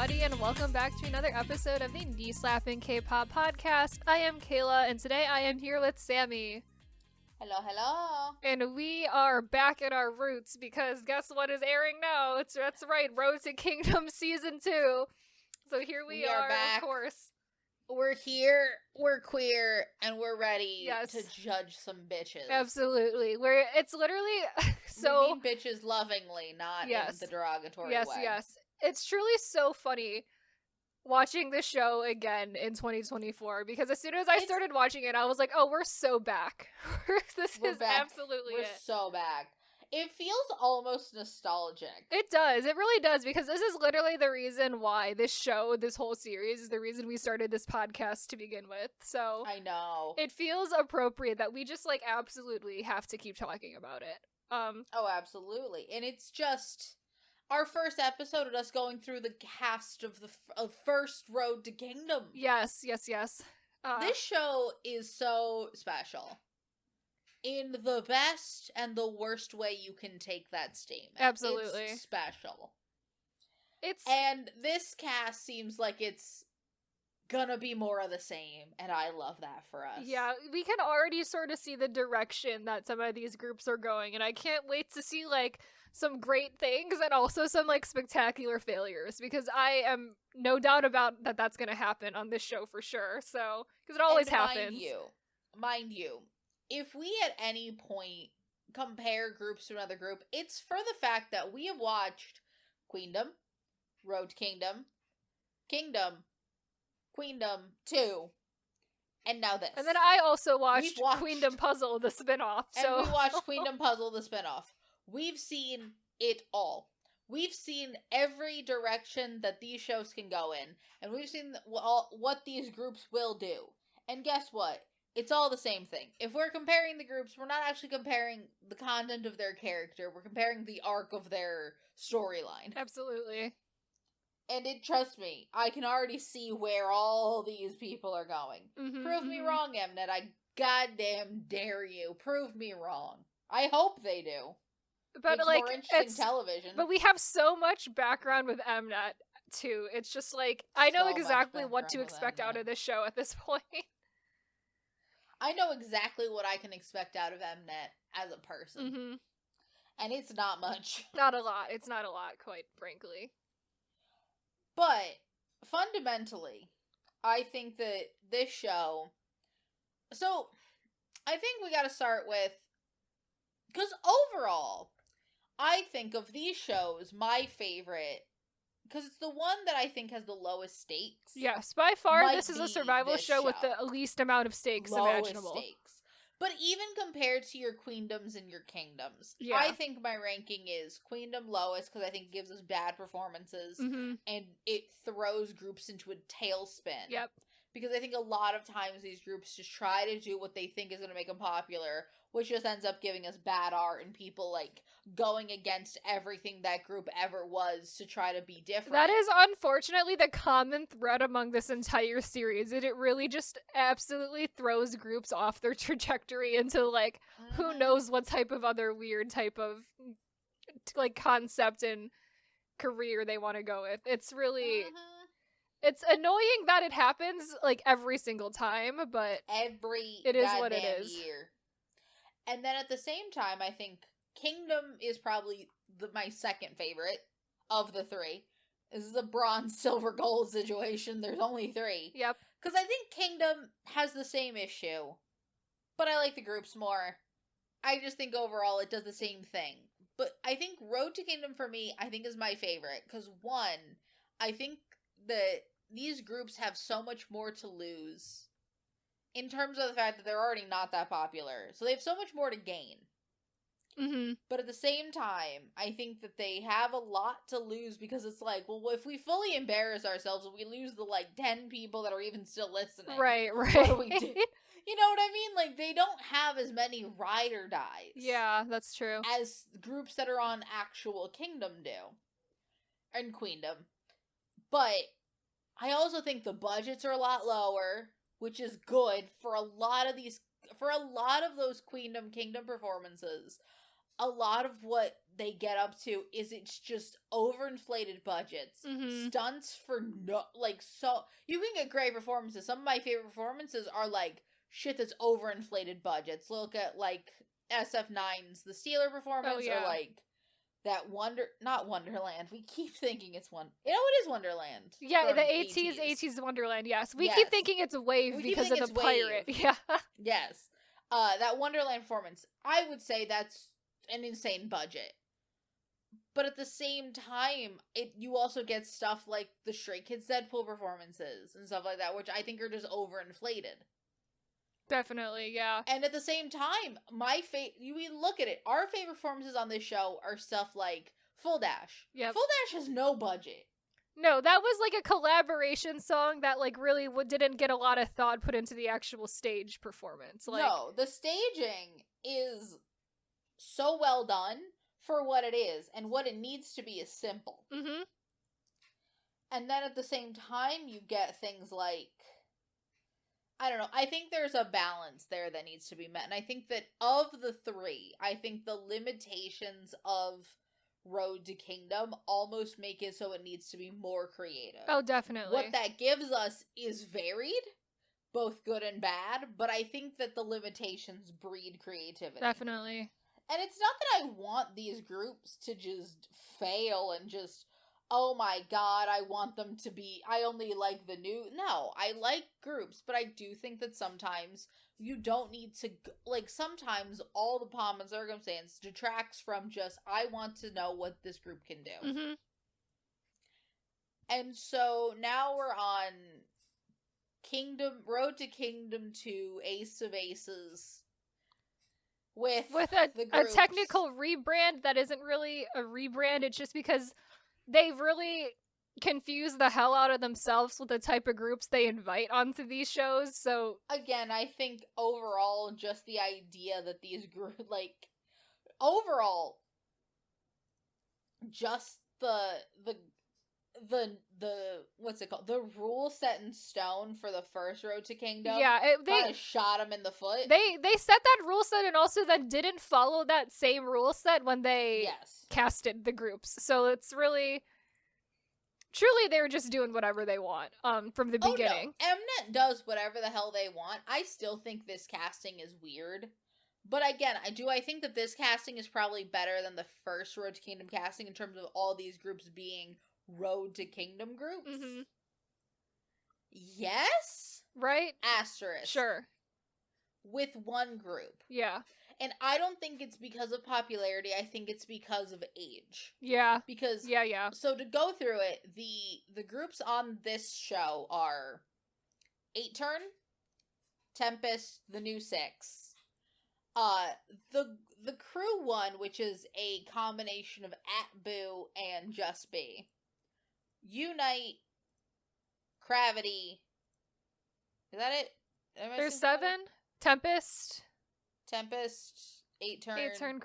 everybody, and welcome back to another episode of the Knee-Slapping K-Pop podcast. I am Kayla, and today I am here with Sammi. Hello, hello. And we are back at our roots, because guess what is airing now? That's right, Road to Kingdom Season 2. So here we are back. Of course. We're here, we're queer, and we're ready Yes. to judge some bitches. Absolutely. It's literally so... We mean bitches lovingly, not in the derogatory way. Yes. It's truly so funny watching the show again in 2024, because as soon as I started watching it, I was like, oh, we're so back. We're back. Absolutely We're so back. It feels almost nostalgic. It does. It really does, because this is literally the reason why this show, this whole series, is the reason we started this podcast to begin with. So I know. It feels appropriate that we just, absolutely have to keep talking about it. Oh, absolutely. And it's just... our first episode of us going through the cast of the first Road to Kingdom. Yes. This show is so special. In the best and the worst way you can take that statement. Absolutely. It's special. And this cast seems like it's gonna be more of the same, and I love that for us. Yeah, we can already sort of see the direction that some of these groups are going, and I can't wait to see, some great things and also some, spectacular failures, because I am no doubt about that's gonna happen on this show for sure, so, because it always happens. Mind you, if we at any point compare groups to another group, it's for the fact that we have watched Queendom, Road to Kingdom, Queendom 2, and now this. And then I also watched Queendom Puzzle, the spinoff. And we watched Queendom Puzzle, the spinoff. We've seen it all. We've seen every direction that these shows can go in, and we've seen what these groups will do. And guess what? It's all the same thing. If we're comparing the groups, we're not actually comparing the content of their character. We're comparing the arc of their storyline. Absolutely. And trust me, I can already see where all these people are going. Prove me wrong, Mnet. I goddamn dare you. Prove me wrong. I hope they do. But more interesting television. But we have so much background with Mnet too. It's just I know exactly what to expect out of this show at this point. I know exactly what I can expect out of Mnet as a person. And it's not much. Not a lot. It's not a lot, quite frankly. But fundamentally, I think that this show... So, I think we gotta start with... because overall, I think of these shows, my favorite, because it's the one that I think has the lowest stakes. Yes, by far, this is a survival show with the least amount of stakes imaginable. Stakes. But even compared to your Queendoms and your Kingdoms, I think my ranking is Queendom lowest, because I think it gives us bad performances, and it throws groups into a tailspin. Yep. Because I think a lot of times these groups just try to do what they think is going to make them popular, which just ends up giving us bad art and people, going against everything that group ever was to try to be different. That is, unfortunately, the common thread among this entire series. It really just absolutely throws groups off their trajectory into, who knows what type of other weird type of, concept and career they want to go with. It's really... It's annoying that it happens, every single time, but it is what it is. Year. And then at the same time, I think Kingdom is probably my second favorite of the three. This is a bronze, silver, gold situation. There's only three. Yep. Because I think Kingdom has the same issue, but I like the groups more. I just think overall it does the same thing. But I think Road to Kingdom for me, I think is my favorite. Because one, I think that these groups have so much more to lose in terms of the fact that they're already not that popular. So they have so much more to gain. But at the same time, I think that they have a lot to lose, because it's well, if we fully embarrass ourselves and we lose the 10 people that are even still listening, right, what do we do? You know what I mean? They don't have as many ride or dies. Yeah, that's true. As groups that are on actual Kingdom do. And Queendom. But I also think the budgets are a lot lower, which is good for a lot of those Queendom Kingdom performances. a lot of what they get up to is it's just overinflated budgets, stunts for no, like, so, you can get great performances. Some of my favorite performances are, like, shit that's overinflated budgets. Look at, like, SF9's The Steeler performance, or, like, that not Wonderland. We keep thinking it's it is Wonderland. Yeah, the 80s Wonderland, yes. We keep thinking it's a Wave because of the pirate. Yeah. Yes. That Wonderland performance, I would say that's an insane budget. But at the same time, you also get stuff like the Stray Kids Deadpool performances and stuff like that, which I think are just overinflated. Definitely, yeah. And at the same time, you look at it, our favorite performances on this show are stuff like Full Dash. Yep. Full Dash has no budget. No, that was like a collaboration song that like really didn't get a lot of thought put into the actual stage performance. Like, no, the staging is so well done for what it is, and what it needs to be is simple. Mm-hmm. And then at the same time, you get things like, I don't know, I think there's a balance there that needs to be met. And I think that of the three, I think the limitations of Road to Kingdom almost make it so it needs to be more creative. Oh, definitely. What that gives us is varied, both good and bad, but I think that the limitations breed creativity. Definitely. And it's not that I want these groups to just fail and just, oh my god, I want them to be, I only like the new. No, I like groups, but I do think that sometimes you don't need to, like, sometimes all the pomp and circumstance detracts from just, I want to know what this group can do. Mm-hmm. And so now we're on Road to Kingdom 2, Ace of Aces. With a technical rebrand that isn't really a rebrand. It's just because they've really confused the hell out of themselves with the type of groups they invite onto these shows. So again, I think overall, just the idea that these groups, like, overall, just the what's it called? The rule set in stone for the first Road to Kingdom. Yeah, they shot him in the foot. They set that rule set and also then didn't follow that same rule set when they casted the groups. So it's really, truly, they were just doing whatever they want from the beginning. No. Mnet does whatever the hell they want. I still think this casting is weird. But again, I think that this casting is probably better than the first Road to Kingdom casting in terms of all these groups being Road to Kingdom groups. Mm-hmm. Yes? Right? Asterisk. Sure. With one group. Yeah. And I don't think it's because of popularity, I think it's because of age. Yeah. Because yeah. So to go through it, the groups on this show are 8 Turn, Tempest, The New Six. The crew one, which is a combination of Boo and Just Be. Unite, Gravity. Is that it? There's 7. Tempest, 8 Turn,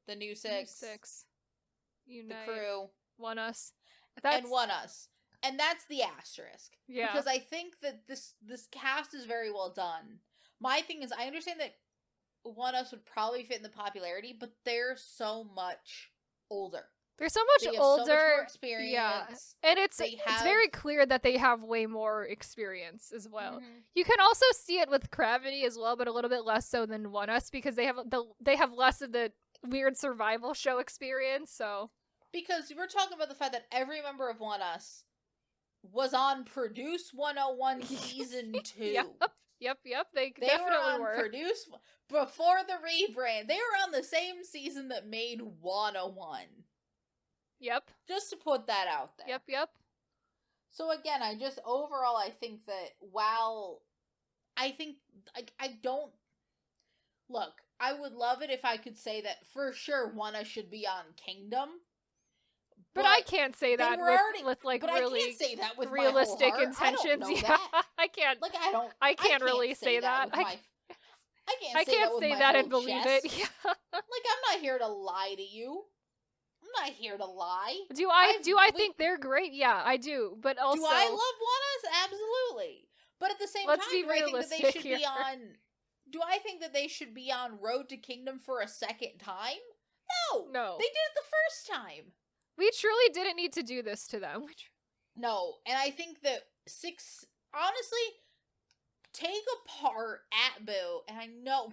The New Six, Unite, the crew, One Us, and One Us. And that's the asterisk. Yeah. Because I think that this cast is very well done. My thing is, I understand that One Us would probably fit in the popularity, but they're so much older. They're so much older. So much more experience. Yeah. And it's very clear that they have way more experience as well. Mm-hmm. You can also see it with Gravity as well, but a little bit less so than One Us because they have less of the weird survival show experience. So because we're talking about the fact that every member of One Us was on Produce 101 season 2. Yep. They were definitely on Produce before the rebrand. They were on the same season that made 101. Yep. Just to put that out there. Yep. So again, overall, I think that while I think, I don't, look, I would love it if I could say that for sure Wanna should be on Kingdom. But I can't say that with like really I can't say that with realistic my whole heart. intentions. I don't know that. I can't. Like I can't really say that. I can't say that and believe it. Yeah. Like, I'm not here to lie to you. I'm not here to lie. Do I think they're great? Yeah, I do. But also, do I love One Us? Absolutely. But at the same time, do I think that they should be on? Do I think that they should be on Road to Kingdom for a second time? No. They did it the first time. We truly didn't need to do this to them. No, and I think that honestly, take apart Atboo, and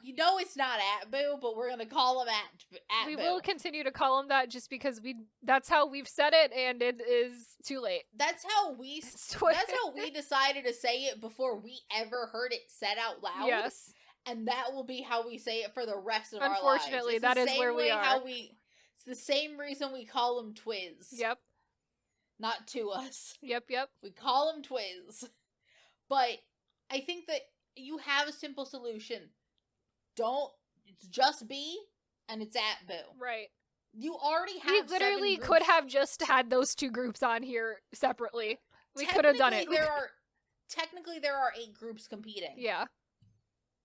we know it's not Atboo, but we're gonna call him Atboo. We will continue to call him that just because that's how we've said it, and it is too late. That's how we decided to say it before we ever heard it said out loud. Yes. And that will be how we say it for the rest of our lives. Unfortunately, that is where we are. It's the same reason we call them Twiz. Yep. Not to us. Yep. We call them Twiz. But I think that you have a simple solution. It's just be, and it's Atboo. Right. You already have. We literally could have just had those two groups on here separately. We could have done it. Technically, there are 8 groups competing. Yeah.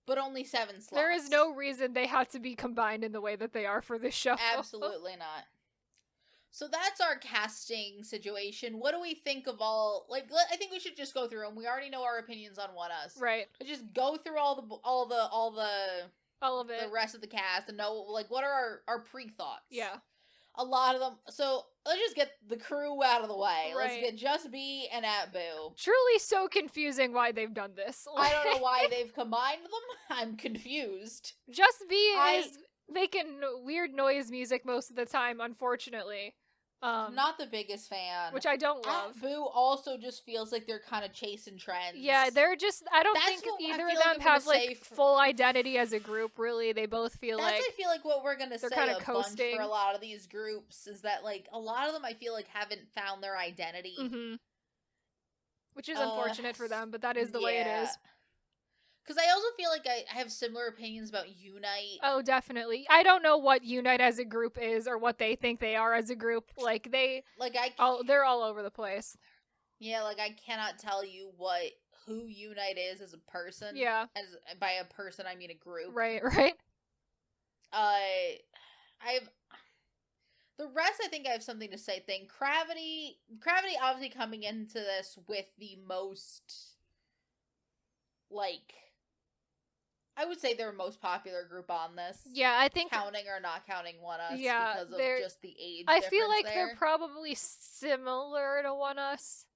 But only 7 slots. There is no reason they have to be combined in the way that they are for this show. Absolutely not. So that's our casting situation. What do we think of all? I think we should just go through them. We already know our opinions on One Us. Right. But just go through all of it, the rest of the cast, and know what are our pre-thoughts. Yeah. A lot of them. So let's just get the crew out of the way. Right. Let's get Just B and Atboo. Truly so confusing why they've done this. I don't know why they've combined them. I'm confused. Just B is making weird noise music most of the time, unfortunately. I'm not the biggest fan. Which I don't love. Atboo also just feels like they're kind of chasing trends. Yeah, they're just, I don't think either of them have full identity as a group, really. They both feel I feel like what we're going to say kind of bunch for a lot of these groups is that a lot of them I feel like haven't found their identity. Mm-hmm. Which is unfortunate for them, but that is the way it is. Because I also feel like I have similar opinions about Unite. Oh, definitely. I don't know what Unite as a group is or what they think they are as a group. They're all over the place. Yeah, I cannot tell you who Unite is as a person. Yeah. By a person, I mean a group. Right. The rest, I think I have something to say. Gravity obviously coming into this with the most, I would say their most popular group on this. Yeah, I think counting or not counting One Us because of just the age. I feel like they're probably similar to One Us.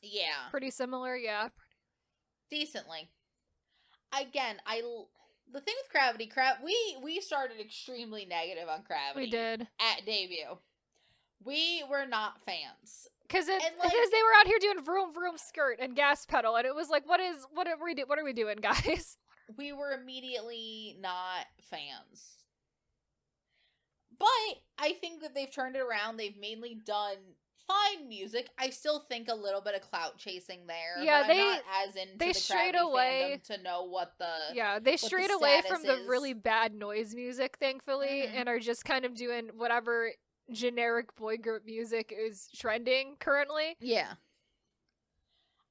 Yeah, pretty similar. Yeah, decently. Again, the thing with Gravity, we started extremely negative on Gravity. We did at debut. We were not fans. Because they were out here doing vroom vroom skirt and gas pedal, and it was what are we doing, guys? We were immediately not fans. But I think that they've turned it around. They've mainly done fine music. I still think a little bit of clout chasing there. Yeah, but I'm not as into the Gravity fandom to know what the they strayed away from the really bad noise music, thankfully, and are just kind of doing whatever generic boy group music is trending currently. Yeah.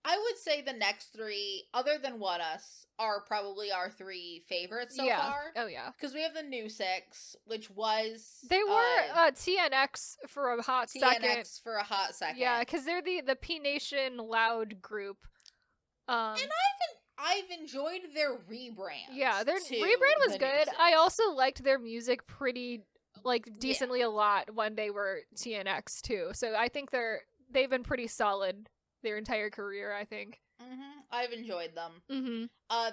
I would say the next 3, other than One Us, are probably our 3 favorites so far. Oh, yeah. Because we have the new 6, which was... They were TNX for a hot second. TNX for a hot second. Yeah, because they're the P Nation Loud group. And I've enjoyed their rebrand. Yeah, their rebrand was good. I also liked their music pretty... decently a lot when they were TNX too. So I think they've been pretty solid their entire career, I think. I've enjoyed them.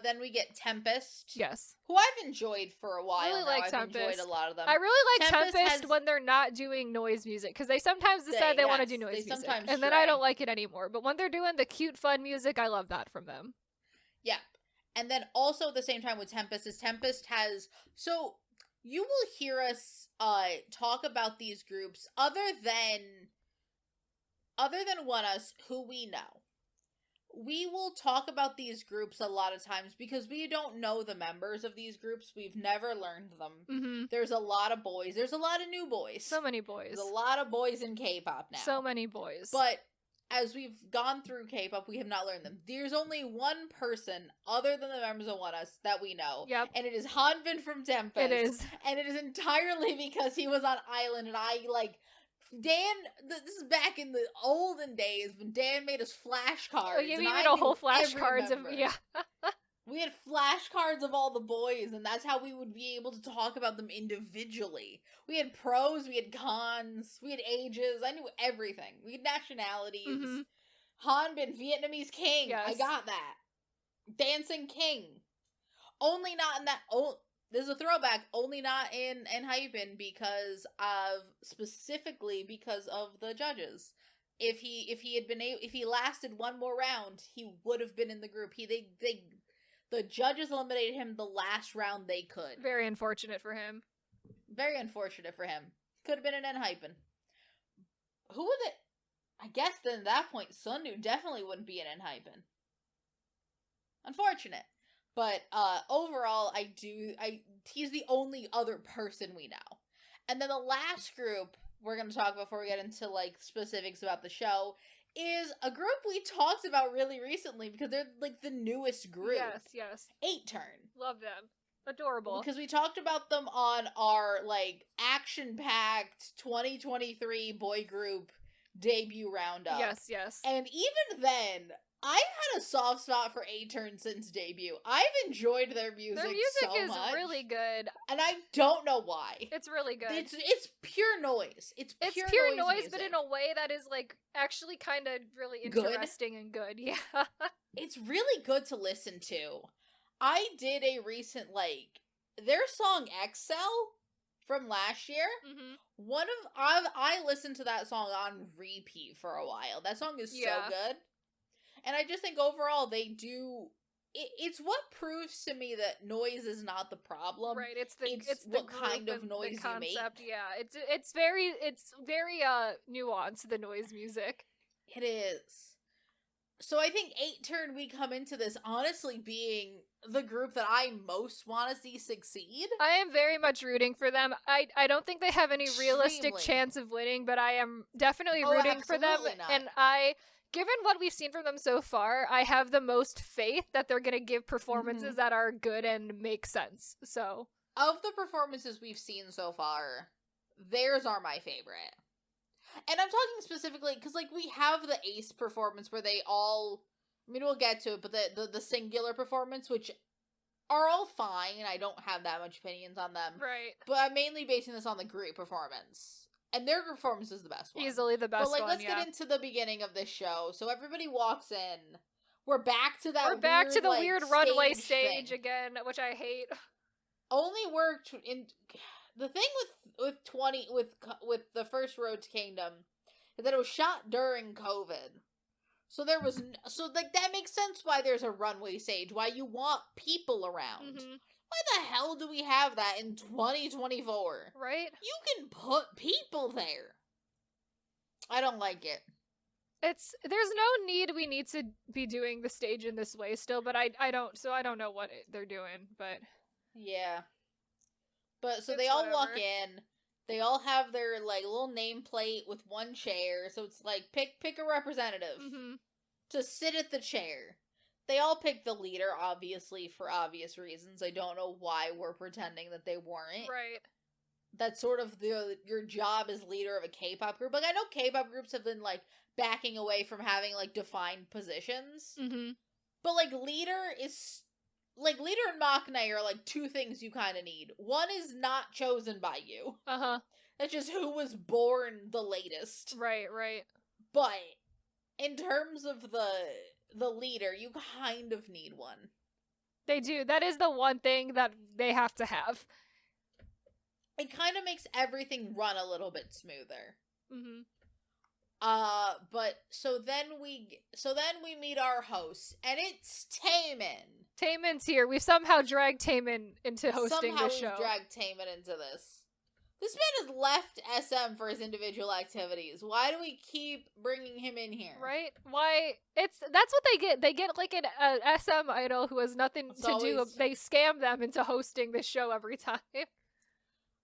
Then we get Tempest. Yes. Who I've enjoyed for a while. Really like Tempest. I've enjoyed a lot of them. I really like Tempest when they're not doing noise music, because they sometimes decide they want to do noise music. And then I don't like it anymore. But when they're doing the cute, fun music, I love that from them. Yeah. And then also at the same time with Tempest has... So... You will hear us talk about these groups other than One Us, who we know. We will talk about these groups a lot of times because we don't know the members of these groups. We've never learned them. There's a lot of boys. There's a lot of new boys. So many boys. There's a lot of boys in K-pop now. So many boys. But as we've gone through K-pop, we have not learned them. There's only one person, other than the members of One Us, that we know. Yep. And it is Hanbin from Tempest. It is. And it is entirely because he was on Island, and Dan, this is back in the olden days when Dan made us flashcards. Oh, yeah, we made a whole flashcards of, yeah. We had flashcards of all the boys, and that's how we would be able to talk about them individually. We had pros, we had cons, we had ages. I knew everything. We had nationalities. Mhm. Hanbin, Vietnamese king. Yes. I got that. Dancing king. Only not in that. Oh, this is a throwback. Only not in Hyphen because of specifically because of the judges. If he lasted one more round, he would have been in the group. The judges eliminated him the last round they could. Very unfortunate for him. Very unfortunate for him. Could have been an N-Hypen. Who would it? I guess then at that point, Sundu definitely wouldn't be an N-Hypen. Unfortunate. But overall, he's the only other person we know. And then the last group we're going to talk about before we get into like specifics about the show is a group we talked about really recently because they're like the newest group. Yes. 8-Turn. Love them. Adorable. Because we talked about them on our like action-packed 2023 boy group debut roundup. Yes. And even then, I've had a soft spot for 8-Turn since debut. I've enjoyed their music so much. Their music is really good. And I don't know why. It's really good. It's pure noise. It's pure noise, music. but in a way that is like actually kind of really interesting and good. Yeah. It's really good to listen to. I did a recent their song Excel from last year. Mm-hmm. I listened to that song on repeat for a while. That song is so good. And I just think overall they do. It's what proves to me that noise is not the problem. Right. It's what kind of noise you make. Yeah. It's very nuanced, the noise music. It is. So I think 8-Turn, we come into this honestly being the group that I most want to see succeed. I am very much rooting for them. I don't think they have any realistic chance of winning, but I am definitely rooting for them. Not. And given what we've seen from them so far, I have the most faith that they're going to give performances that are good and make sense. So, of the performances we've seen so far, theirs are my favorite. And I'm talking specifically because, we have the Ace performance where they all, we'll get to it, but the singular performance, which are all fine. I don't have that much opinions on them. Right. But I'm mainly basing this on the group performance. And their performance is the best one. Easily the best one, let's get into the beginning of this show. So everybody walks in. We're back to that weird runway stage thing again, which I hate. Only worked in... The thing with the first Road to Kingdom is that it was shot during COVID. So there was... that makes sense why there's a runway stage, why you want people around. Mm-hmm. Why the hell do we have that in 2024? Right? You can put people there. I don't like it. There's no need we need to be doing the stage in this way still, but I don't know what they're doing, but... Yeah. But, so they all walk in, they all have their, little nameplate with one chair, so it's pick a representative to sit at the chair. They all pick the leader, obviously, for obvious reasons. I don't know why we're pretending that they weren't. Right. That's sort of your job as leader of a K-pop group. I know K-pop groups have been, backing away from having, defined positions. Mm-hmm. But, leader is... leader and Machne are, two things you kind of need. One is not chosen by you. Uh-huh. That's just who was born the latest. Right. But, in terms of the leader, you kind of need one. They do. That is the one thing that they have to have. It kind of makes everything run a little bit smoother. Mm-hmm. But so then we meet our host, and it's Taemin. Taemin's here. We've somehow dragged Taemin into hosting the show. We've dragged Taemin into this. This man has left SM for his individual activities. Why do we keep bringing him in here? Right? Why? That's what they get. They get an SM idol who has nothing to do. They scam them into hosting this show every time.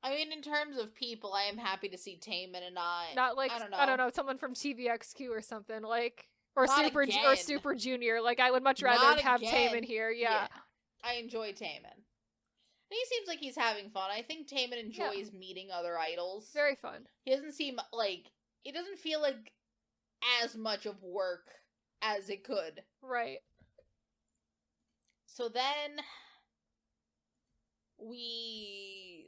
I mean, in terms of people, I am happy to see Taemin and not I don't know, someone from TVXQ or something or Super Junior. I would much rather have Taemin here. Yeah. I enjoy Taemin. And he seems like he's having fun. I think Taemin enjoys meeting other idols. Very fun. He doesn't seem it doesn't feel like as much of work as it could. Right. So then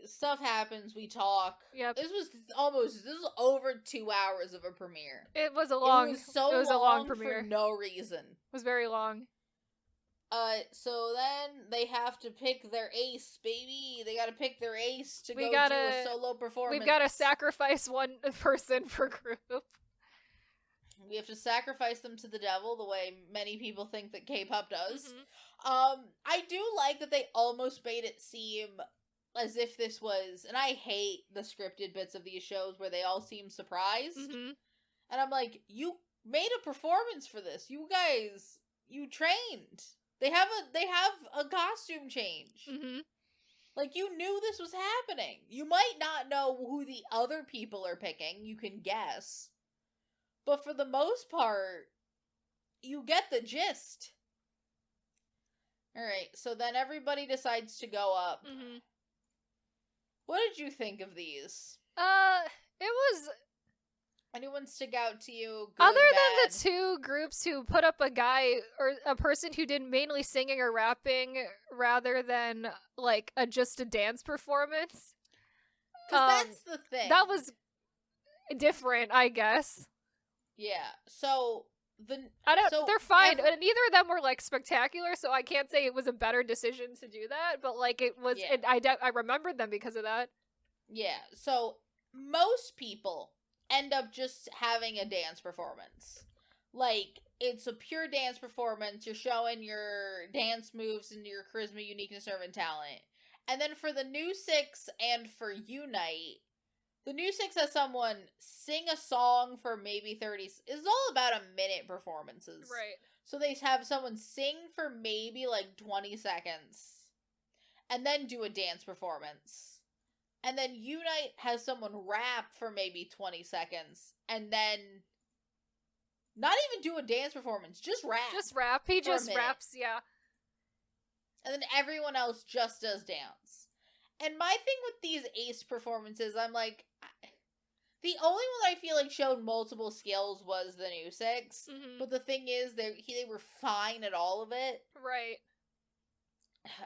stuff happens, we talk. Yep. This was over 2 hours of a premiere. It was a It was a long premiere premiere. for no reason. It was very long. So then they have to pick their ace, baby. They gotta pick their ace to do a solo performance. We've gotta sacrifice one person per group. We have to sacrifice them to the devil, the way many people think that K-pop does. Mm-hmm. I do like that they almost made it seem as if this was, and I hate the scripted bits of these shows where they all seem surprised. Mm-hmm. And I'm like, you made a performance for this. You guys, you trained. They have a costume change. Mm-hmm. Like, you knew this was happening. You might not know who the other people are picking. You can guess. But for the most part, you get the gist. Alright, so then everybody decides to go up. Mm-hmm. What did you think of these? It was... Anyone stick out to you? Good, Other than bad? the two groups who put up a guy or a person who did mainly singing or rapping rather than, like, just a dance performance. Because that's the thing. That was different, I guess. Yeah, so... they're fine. Neither of them were, like, spectacular, so I can't say it was a better decision to do that, but, like, it was... Yeah. I remembered them because of that. Yeah, so most people end up just having a dance performance. Like, it's a pure dance performance. You're showing your dance moves and your charisma, uniqueness, and talent. And then for the new six and for Unite, the new six has someone sing a song for maybe 30... It's all about a minute performances. Right. So they have someone sing for maybe, like, 20 seconds. And then do a dance performance. And then Unite has someone rap for maybe 20 seconds. And then not even do a dance performance. Just rap. Just rap. He just raps, yeah. And then everyone else just does dance. And my thing with these ace performances, I'm like... The only one I feel like showed multiple skills was the new six. Mm-hmm. But the thing is, they were fine at all of it. Right.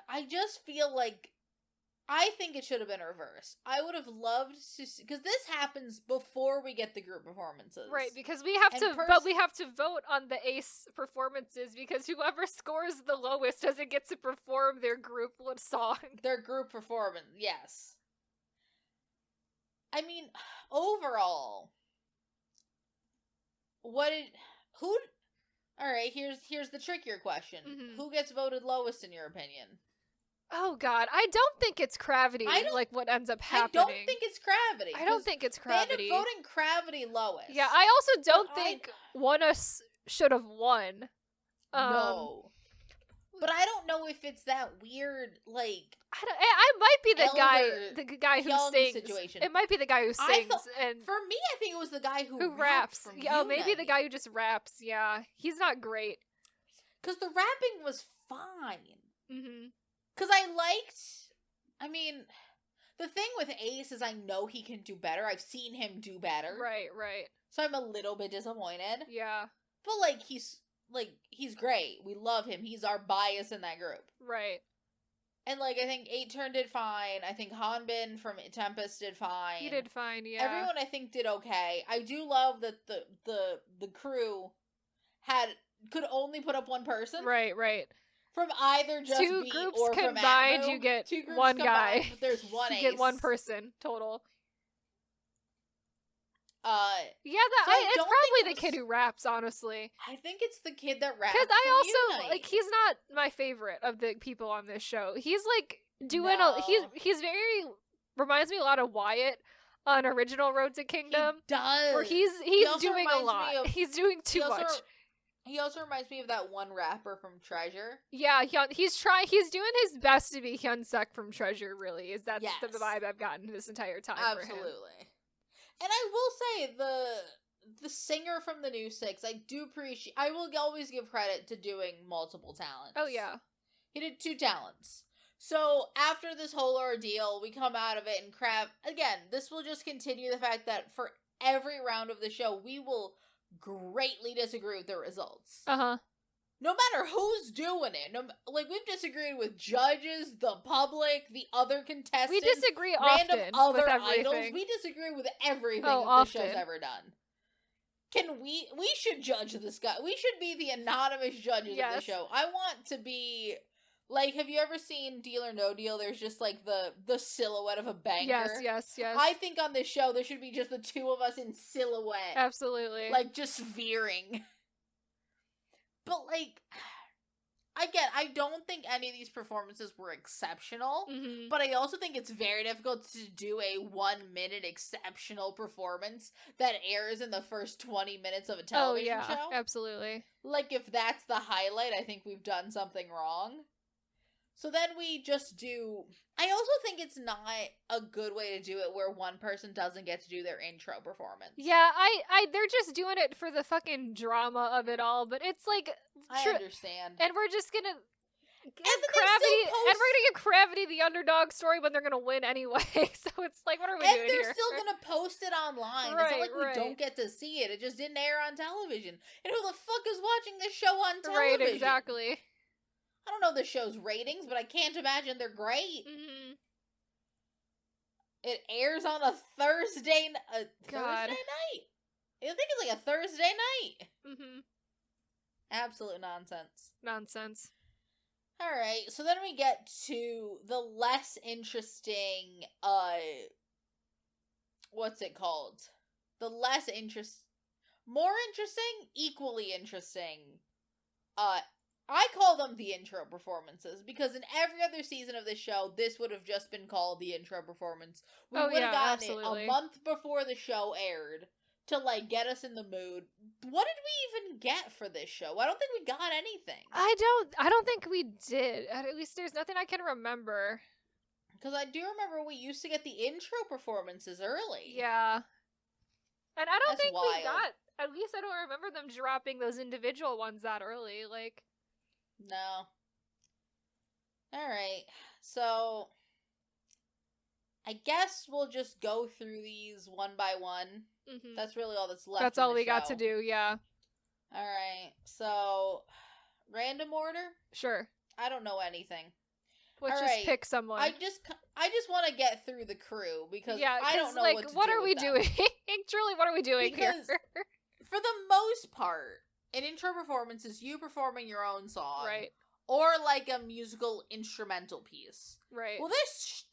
I just feel like... I think it should have been reversed. I would have loved to see... Because this happens before we get the group performances. Right, because we have but we have to vote on the ace performances, because whoever scores the lowest doesn't get to perform their group song. Their group performance, yes. I mean, overall... Alright, here's the trickier question. Mm-hmm. Who gets voted lowest in your opinion? Oh god, I don't think it's Gravity, like what ends up happening. I don't think it's Gravity. I don't think it's Gravity. They ended up voting Gravity lowest. Yeah, I also don't think one of us should have won. No. But I don't know if it's that weird, like... I might be the guy who sings. Situation. It might be the guy who sings. And for me, I think it was the guy who raps. Yeah, maybe the guy who just raps. Yeah, he's not great. Because the rapping was fine. Mm-hmm. Because I mean, the thing with Ace is I know he can do better. I've seen him do better. Right. So I'm a little bit disappointed. Yeah. But, he's great. We love him. He's our bias in that group. Right. And, I think 8turn did fine. I think Hanbin from Tempest did fine. He did fine, yeah. Everyone, I think, did okay. I do love that the crew could only put up one person. Right. From either just two Beat groups or combined, from you get combined, one guy. But there's one ace. You get one person total. Yeah, it's probably the kid who raps, honestly. I think it's the kid that raps. Because I also Unite. he's not my favorite of the people on this show. He's doing he's very reminds me a lot of Wyatt on original Road to Kingdom. He does. Where he's doing a lot. He's doing too much. He also reminds me of that one rapper from Treasure. Yeah, he's doing his best to be Hyunsuk from Treasure, really. That's the vibe I've gotten this entire time for him. Absolutely. And I will say, the singer from the new six, I do appreciate... I will always give credit to doing multiple talents. Oh, yeah. He did 2 talents. So, after this whole ordeal, we come out of it and again, this will just continue the fact that for every round of the show, we will greatly disagree with the results. Uh-huh. no matter who's doing it, like, we've disagreed with judges, the public, the other contestants, We disagree random often other with idols. everything. We disagree with everything Oh, that the show's often. ever done. We should judge this guy. We should be the anonymous judges of the Yes. show. I want to be, like, have you ever seen Deal or No Deal? There's just, like, the silhouette of a banker. Yes. I think on this show, there should be just the two of us in silhouette. Absolutely. Like, just veering. But, like, I don't think any of these performances were exceptional, Mhm. but I also think it's very difficult to do a 1-minute exceptional performance that airs in the first 20 minutes of a television show. Absolutely. Like, if that's the highlight, I think we've done something wrong. So then we just do... I also think it's not a good way to do it where one person doesn't get to do their intro performance. Yeah, they're just doing it for the fucking drama of it all, but it's like... I understand. And we're just gonna... And we're give Gravity the underdog story when they're gonna win anyway. So it's like, what are we doing here? And they're still gonna post it online. Right, it's not like we don't get to see it. It just didn't air on television. And who the fuck is watching this show on television? Right, exactly. I don't know the show's ratings, but I can't imagine they're great. Mm-hmm. It airs on a Thursday night. I think it's like a Thursday night. Mm-hmm. Absolute nonsense. Alright, so then we get to the less interesting, what's it called? More interesting, equally interesting, I call them the intro performances, because in every other season of this show, this would have just been called the intro performance. We would have gotten it a month before the show aired to, like, get us in the mood. What did we even get for this show? I don't think we got anything. I don't think we did. At least there's nothing I can remember. Because I do remember we used to get the intro performances early. Yeah. And I don't think wild. we got... At least I don't remember them dropping those individual ones that early, like... No. Alright, so... I guess we'll just go through these one by one. Mm-hmm. That's really all that's left. That's all we got to do, yeah. Alright, so... Random order? Sure. I don't know anything. Let's just pick someone. I just want to get through the crew, because I don't know like, what to what do are we doing? Truly, what are we doing here? For the most part, in intro performances, you performing your own song. Right. Or, like, a musical instrumental piece. Right. Well,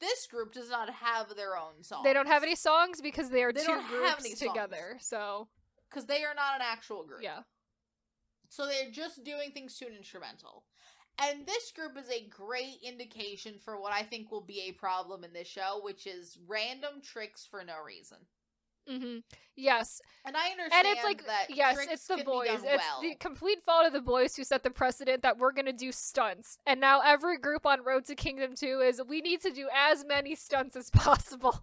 this group does not have their own songs. They don't have any songs because they are two don't have groups any together, so... Because they are not an actual group. Yeah. So they're just doing things to an instrumental. And this group is a great indication for what I think will be a problem in this show, which is random tricks for no reason. Mm-hmm. Yes. And I understand and it's like, that yes, tricks it's the can boys. be done It's well. the complete fault of the boys who set the precedent that we're gonna do stunts. And now every group on Road to Kingdom 2 is, we need to do as many stunts as possible.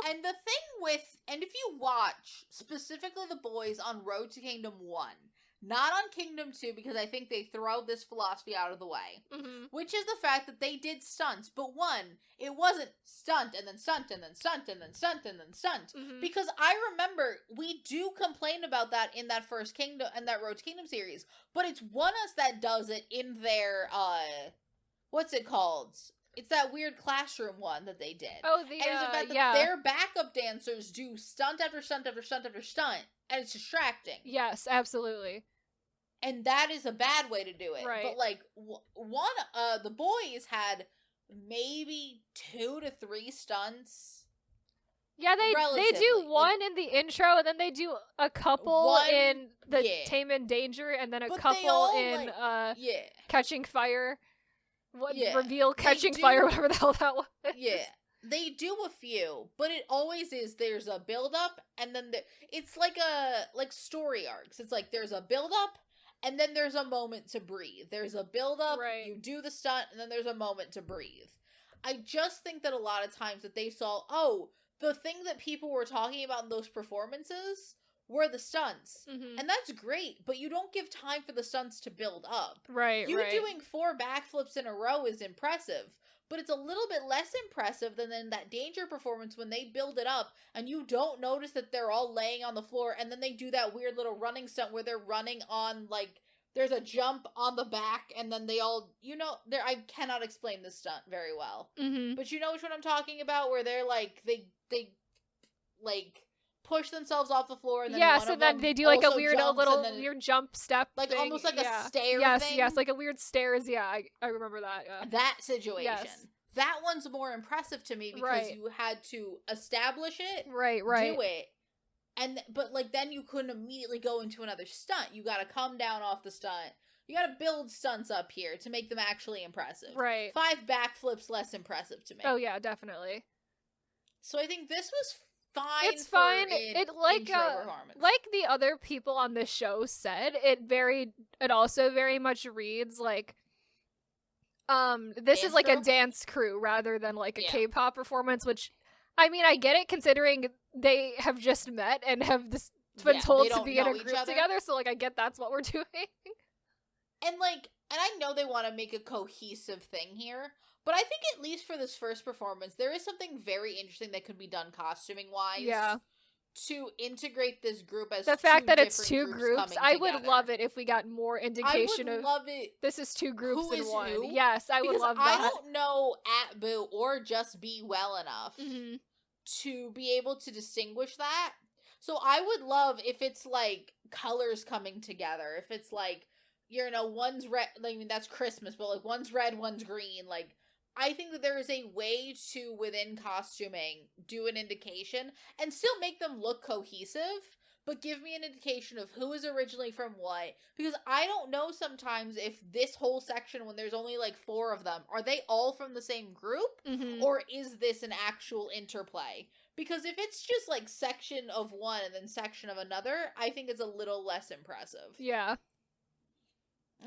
And the thing and if you watch specifically the boys on Road to Kingdom 1, not on Kingdom 2, because I think they throw this philosophy out of the way, which is the fact that they did stunts, but it wasn't stunt and then stunt and then stunt and then stunt and then stunt, because I remember we do complain about that in that first Kingdom and that Road to Kingdom series, but it's One Us that does it in their what's it called? It's that weird classroom one that they did. Oh, and it's the fact that their backup dancers do stunt after stunt after stunt after stunt, and it's distracting. Yes, absolutely. And that is a bad way to do it. Right. But, like, the boys had maybe 2 to 3 stunts. Yeah, they do one in the intro, and then they do a couple in the Tame and Danger, and then a couple in Catching Fire. Reveal Catching Fire, whatever the hell that was. Yeah. They do a few, but it always is, there's a build-up, and then it's like story arcs. It's like there's a build-up, and then there's a moment to breathe. There's a build-up, you do the stunt, and then there's a moment to breathe. I just think that a lot of times that they saw, the thing that people were talking about in those performances were the stunts. And that's great, but you don't give time for the stunts to build up. Right, doing 4 backflips in a row is impressive, but it's a little bit less impressive than in that Danger performance when they build it up and you don't notice that they're all laying on the floor, and then they do that weird little running stunt where they're running on, like, there's a jump on the back, and then they all, there. I cannot explain this stunt very well, but you know which one I'm talking about, where they're like they like push themselves off the floor, and then so then they do like a weird jump step, like thing. almost like a stair. Yes, like a weird stairs. Yeah, I remember that. Yeah. That situation. Yes. That one's more impressive to me because you had to establish it, right, do it, but like then you couldn't immediately go into another stunt. You got to come down off the stunt. You got to build stunts up here to make them actually impressive. Right. 5 backflips less impressive to me. Oh yeah, definitely. So I think this was fine. It's fine. It like the other people on this show said, it also very much reads like this is like a dance crew rather than like a K-pop performance, which I mean I get it considering they have just met and have been told to be in a group together, so like I get that's what we're doing. And I know they want to make a cohesive thing here, but I think at least for this first performance, there is something very interesting that could be done costuming-wise. Yeah. To integrate this group as the fact that it's 2 groups. I would love it if we got more indication of this is 2 groups in one. Who? Yes, I would love that. I don't know Boo or Just Be well enough to be able to distinguish that. So I would love if it's like colors coming together. If it's like, one's red, I mean, that's Christmas, but like one's red, one's green. Like, I think that there is a way to, within costuming, do an indication and still make them look cohesive, but give me an indication of who is originally from what. Because I don't know sometimes if this whole section, when there's only like 4 of them, are they all from the same group? Or is this an actual interplay? Because if it's just like section of one and then section of another, I think it's a little less impressive. Yeah.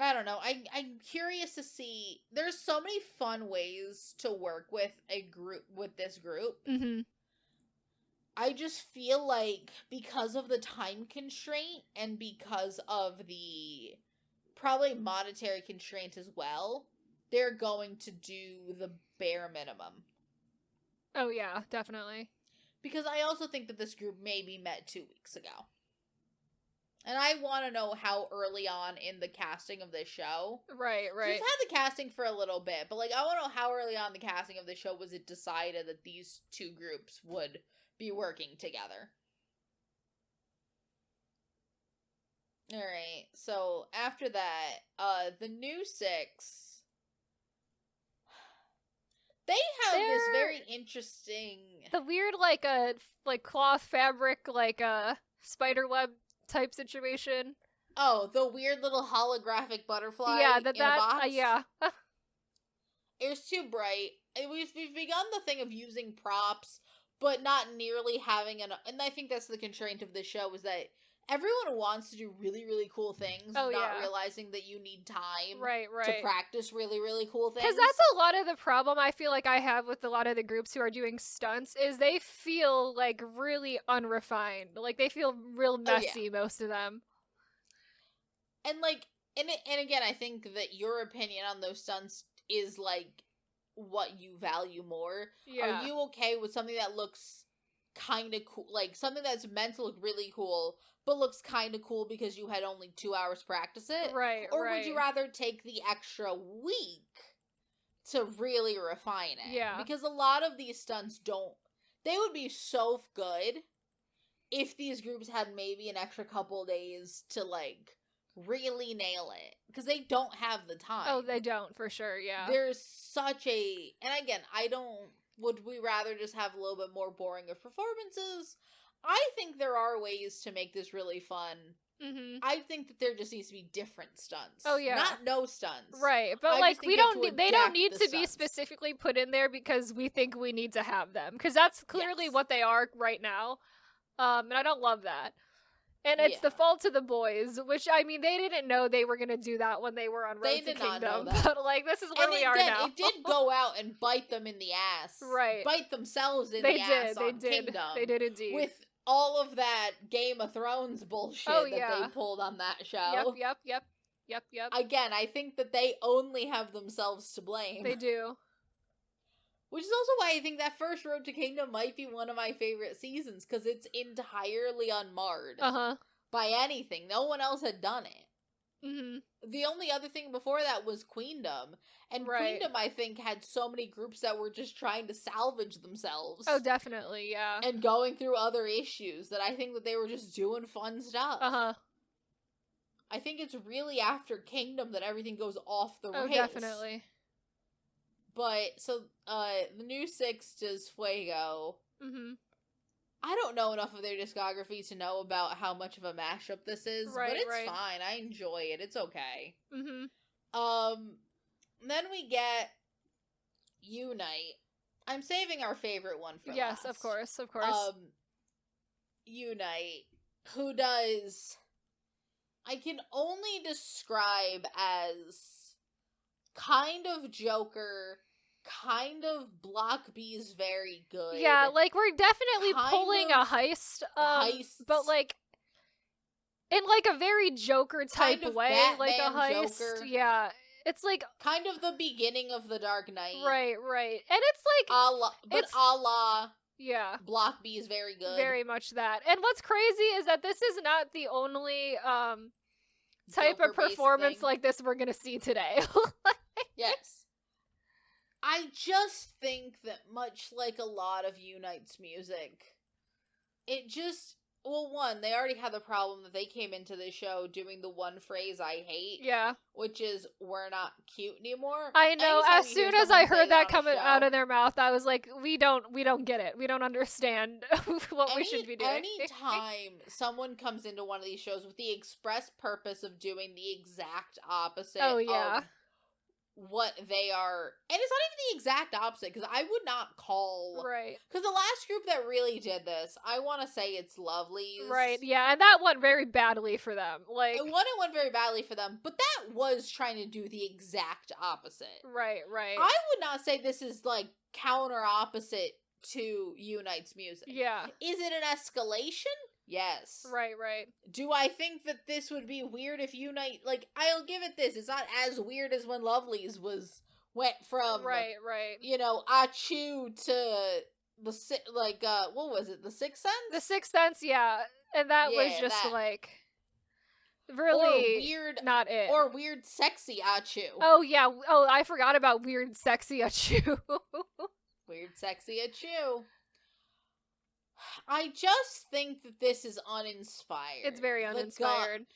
I don't know. I'm curious to see. There's so many fun ways to work with this group. I just feel like because of the time constraint and because of the probably monetary constraint as well, they're going to do the bare minimum. Oh yeah, definitely. Because I also think that this group maybe met 2 weeks ago. And I want to know how early on in the casting of this show. Right. So we've had the casting for a little bit, but I want to know how early on the casting of the show was it decided that these 2 groups would be working together. Alright, so after that, the new 6, they have this very interesting... The weird, cloth fabric, spider web type situation. Oh, the weird little holographic butterfly in a box? Yeah. It was too bright. We've begun the thing of using props, but not nearly having enough. And I think that's the constraint of this show, is that everyone wants to do really, really cool things, realizing that you need time to practice really, really cool things. Because that's a lot of the problem I feel like I have with a lot of the groups who are doing stunts, is they feel, really unrefined. They feel real messy, most of them. And, and again, I think that your opinion on those stunts is, what you value more. Yeah. Are you okay with something that looks kind of cool, something that's meant to look really cool, but looks kind of cool because you had only 2 hours practice it? Right, Or would you rather take the extra week to really refine it? Yeah. Because a lot of these stunts they would be so good if these groups had maybe an extra couple days to, really nail it. Because they don't have the time. Oh, they don't, for sure, yeah. There's such a... And again, would we rather just have a little bit more boring of performances? I think there are ways to make this really fun. I think that there just needs to be different stunts. Oh yeah, not no stunts. Right, but we don't. They don't need to be specifically put in there because we think we need to have them, because that's clearly what they are right now. And I don't love that. And it's the fault of the boys, which, I mean, they didn't know they were going to do that when they were on Road to Kingdom. But, this is where we are now. It did go out and bite them in the ass. Right. Bite themselves in the ass on Kingdom. They did indeed. With all of that Game of Thrones bullshit that they pulled on that show. Yep. Again, I think that they only have themselves to blame. They do. Which is also why I think that first Road to Kingdom might be one of my favorite seasons, because it's entirely unmarred by anything. No one else had done it. Mm-hmm. The only other thing before that was Queendom. And Right. Queendom, I think, had so many groups that were just trying to salvage themselves. Oh, definitely, yeah. And going through other issues that I think that they were just doing fun stuff. Uh-huh. I think it's really after Kingdom that everything goes off the rails. Oh, definitely. But, so, the new six does Fuego. Mm-hmm. I don't know enough of their discography to know about how much of a mashup this is, Right, but it's right. fine. I enjoy it. It's okay. Mm-hmm. Then we get Unite. I'm saving our favorite one for Yes, last. of course, of course. Unite, who does, I can only describe as kind of Joker, kind of Block B's very good. Yeah, like, we're definitely kind pulling of a heist, heist. but, like, in, like, a very Joker-type Kind of way, like a Batman heist. Joker. Yeah, it's, like... Kind of the beginning of The Dark Knight. Right, right. And it's, like... a la yeah. Block B is very good. Very much that. And what's crazy is that this is not the only, type of Joker-based performance thing. like this we're gonna see today. Yes. I just think that much like a lot of Unite's music, it just, well, one, they already had the problem that they came into the show doing the one phrase I hate, Yeah. which is, we're not cute anymore. I know, Anytime as you hear soon as someone I say heard that on a coming show, out of their mouth, I was like, we don't get it. We don't understand what we should be doing. Anytime someone comes into one of these shows with the express purpose of doing the exact opposite Oh, yeah. of what they are, and it's not even the exact opposite, because I would not call, Right. because the last group that really did this, I want to say it's Lovelyz. Right, yeah, and that went very badly for them. Like, It went very badly for them, but that was trying to do the exact opposite. right, right. I would not say this is, like, counter opposite to Unite's music. Yeah. Is it an escalation? Yes. Right, right. Do I think that this would be weird if Unite, like, I'll give it this, it's not as weird as when Lovelyz went from, Right, right. you know, Achu to the, like, what was it, The Sixth Sense? The Sixth Sense, yeah. And that was Yeah, just, that. like, really or weird, not it. or weird sexy Achu. Oh, yeah. Oh, I forgot about weird sexy Achu. Weird sexy Achu. I just think that this is uninspired. It's very uninspired. And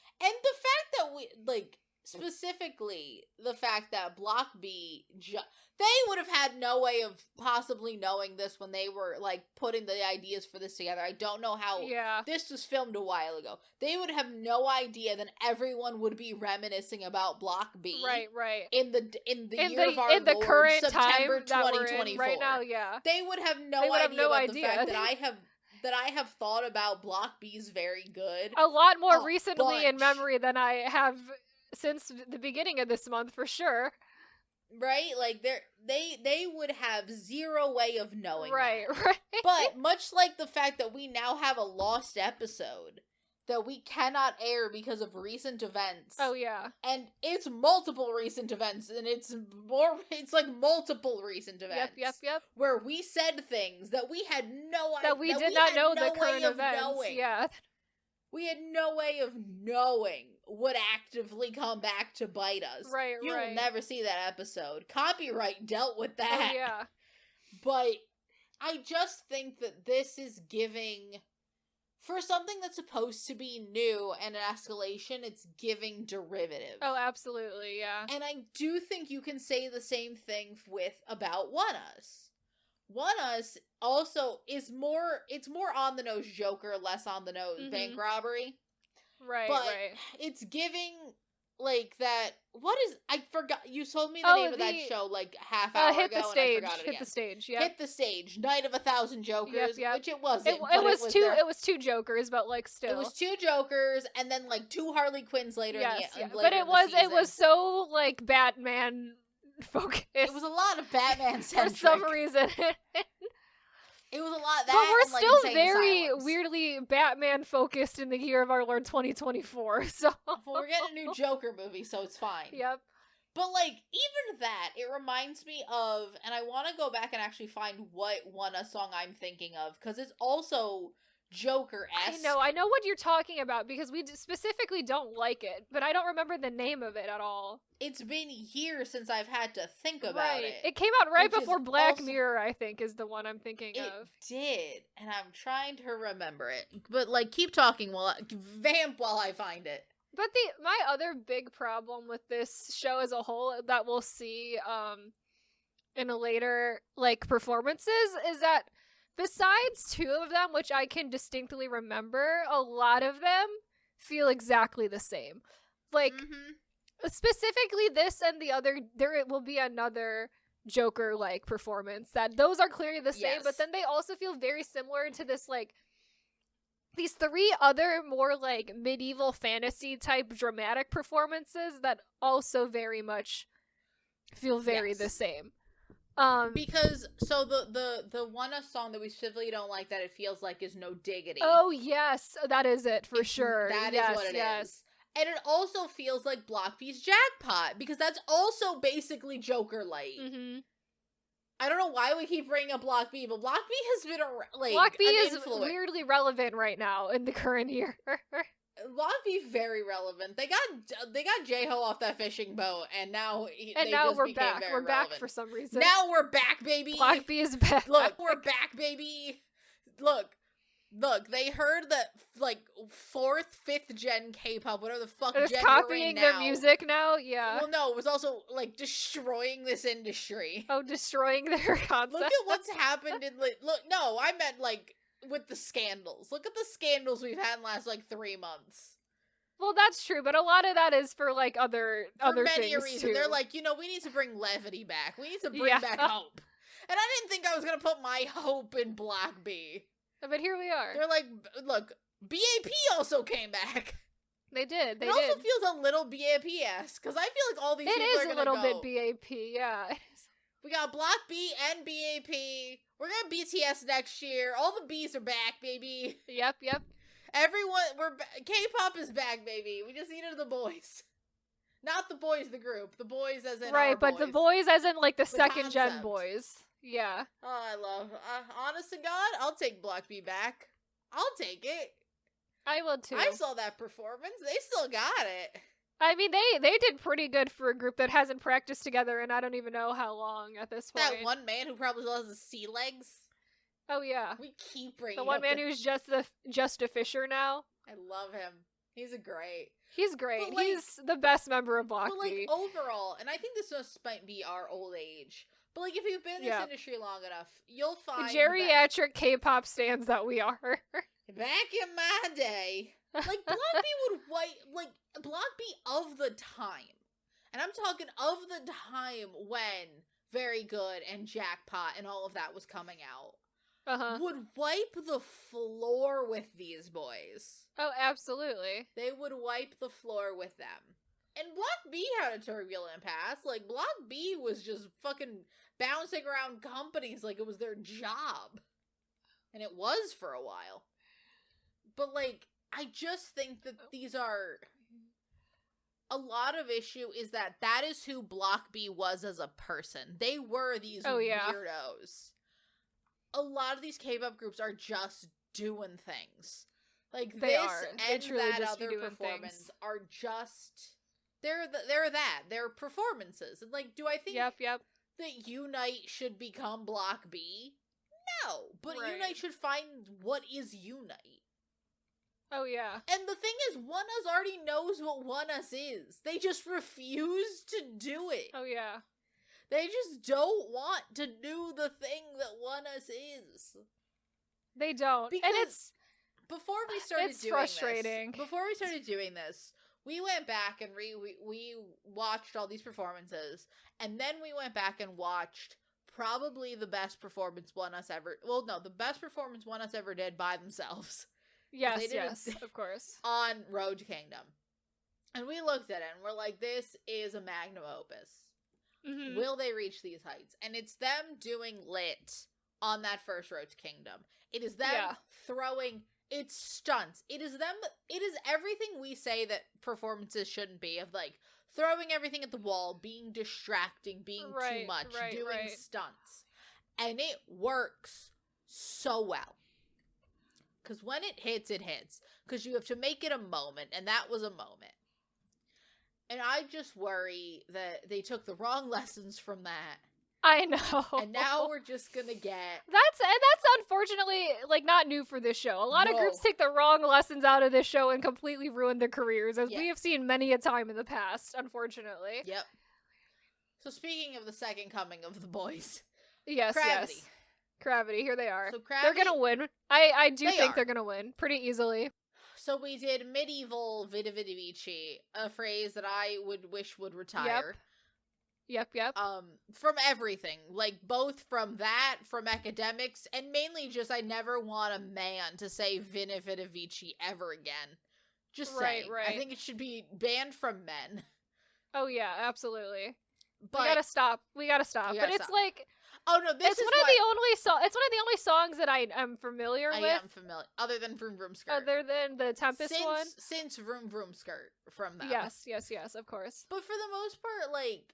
the fact that we, like, specifically, the fact that Block B, they would have had no way of possibly knowing this when they were, like, putting the ideas for this together. I don't know how. Yeah. This was filmed a while ago. They would have no idea that everyone would be reminiscing about Block B. Right, right. In the year of our in the Lord, current September time that we're 2024. in right now, yeah. They would have no They would have idea no about idea. the fact that I have thought about Block B's very good. A lot more A recently in bunch. memory than I have since the beginning of this month, for sure. Right? Like, they would have zero way of knowing Right, that. right. But much like the fact that we now have a lost episode that we cannot air because of recent events. Oh, yeah. And it's multiple recent events, and it's like multiple recent events. Yep. Where we said things that we had no idea. That we did not know no the current way of events. knowing. Yeah. We had no way of knowing would actively come back to bite us. Right, You right. will never see that episode. Copyright dealt with that. Oh, yeah. But I just think that this is giving, for something that's supposed to be new and an escalation, it's giving derivative. Oh, absolutely, yeah. And I do think you can say the same thing about One Us. One Us also is it's more on the nose Joker, less on the nose bank robbery. Right, But right. it's giving, like, that, I forgot, you told me the name of that show, like, half hour Hit ago, the Stage. and I forgot it again. Hit the Stage, yeah. Hit the Stage, Night of 1,000 Jokers, Yep. which it wasn't. It was two Jokers, but, like, still. It was two Jokers, and then, like, two Harley Quinns later yes, in the yeah. later But in the it was so, like, Batman focused. It was a lot of Batman for centric. some reason. It was a lot of that. But we're and, like, still Insane very Asylums. weirdly Batman focused in the year of our Lord 2024. So Well, we're getting a new Joker movie, so it's fine. Yep. But, like, even that, it reminds me of, and I want to go back and actually find what One Us song I'm thinking of, because it's also Joker-esque. I know what you're talking about because we specifically don't like it, but I don't remember the name of it at all. It's been years since I've had to think about it. It came out right which before is Black also- Mirror, I think, is the one I'm thinking of. It did, and I'm trying to remember it. But, like, keep talking vamp while I find it. But my other big problem with this show as a whole that we'll see in a later, like, performances is that besides two of them, which I can distinctly remember, a lot of them feel exactly the same. Like, specifically this and the other, there will be another Joker-like performance that those are clearly the same, but then they also feel very similar to this, like, these three other more, like, medieval fantasy type dramatic performances that also very much feel very the same. Because so the one song that we specifically don't like that it feels like is No Diggity. Oh yes, that is it for sure. That yes, is what it yes. is. And it also feels like Block B's Jackpot because that's also basically Joker light. Mm-hmm. I don't know why we keep bringing up Block B, but Block B has been Block B is influence. Weirdly relevant right now in the current year. Block B very relevant. They got J-Ho off that fishing boat, and now we're back. We're back for some reason. Now we're back, baby. Block B is back. Look, we're back, baby. Look. They heard that like 4th, 5th gen K-pop, whatever the fuck. They're copying their music now. Yeah. Well, no, it was also like destroying this industry. Oh, destroying their concept. Look at what's happened in no, I meant like with the scandals. Look at the scandals we've had in the last like 3 months. Well, that's true, but a lot of that is for like other many things reasons. too. They're like, we need to bring levity back. We need to bring back hope. And I didn't think I was gonna put my hope in Block B. But here we are. They're like, look, BAP also came back. They did. It also feels a little BAP-esque because I feel like all these people are gonna go. It is a little bit BAP, yeah. We got Block B and BAP. We're gonna BTS next year. All the Bs are back, baby. Yep. Everyone, K-pop is back, baby. We just needed the boys. Not the boys, the group. The boys as in right, our but boys. the boys as in like the second concept. gen boys. Yeah. Oh, I love. Honest to God, I'll take Block B back. I'll take it. I will too. I saw that performance. They still got it. I mean, they did pretty good for a group that hasn't practiced together, and I don't even know how long at this point. That one man who probably still has his sea legs. Oh yeah. We keep bringing the one man who's just a fisher now. I love him. He's great. He's great. Like, he's the best member of Block B. Overall, and I think this might be our old age. But, like, if you've been in this industry long enough, you'll find the geriatric K-pop stands that we are. Back in my day, like, Block B Block B of the time, and I'm talking of the time when Very Good and Jackpot and all of that was coming out, would wipe the floor with these boys. Oh, absolutely. They would wipe the floor with them. And Block B had a turbulent past. Like, Block B was just fucking bouncing around companies like it was their job. And it was for a while. But, like, I just think that these are... A lot of issue is that is who Block B was as a person. They were these weirdos. A lot of these K-pop groups are just doing things. Like, they and that other performance are just... They're that. They're performances. And, like, do I think that Unite should become Block B? No. But Unite should find what is Unite. Oh, yeah. And the thing is, ONEUS already knows what ONEUS is. They just refuse to do it. Oh, yeah. They just don't want to do the thing that ONEUS is. They don't. Because and it's... Before we started doing this, we went back and we watched all these performances, and then we went back and watched probably the best performance ONEUS ever... Well, no, the best performance ONEUS ever did by themselves. Yes, of course. On Road to Kingdom. And we looked at it and we're like, this is a magnum opus. Mm-hmm. Will they reach these heights? And it's them doing Lit on that first Road to Kingdom. It is them throwing... It's stunts. It is everything we say that performances shouldn't be, of like throwing everything at the wall, being distracting, being too much, doing stunts. And it works so well. Because when it hits, it hits. Because you have to make it a moment, and that was a moment. And I just worry that they took the wrong lessons from that. I know. And now we're just gonna get... That's unfortunately, like, not new for this show. A lot of groups take the wrong lessons out of this show and completely ruin their careers, as we have seen many a time in the past, unfortunately. Yep. So speaking of the second coming of the boys... Yes, Gravity. yes. Gravity, here they are. So Gravity, they're gonna win. I do think they're gonna win pretty easily. So we did medieval Vita Vita Vici, a phrase that I would wish would retire. Yep. From everything. Like, both from that, from academics, and mainly just I never want a man to say Vita Vita Vici ever again. Just saying. Right. I think it should be banned from men. Oh yeah, absolutely. But we gotta stop. But it's like... Oh no, it's one of the only songs that I am familiar with. I am familiar, other than Vroom Vroom Skirt. Other than the Tempest one. Since Vroom Vroom Skirt from them. Yes, of course. But for the most part, like,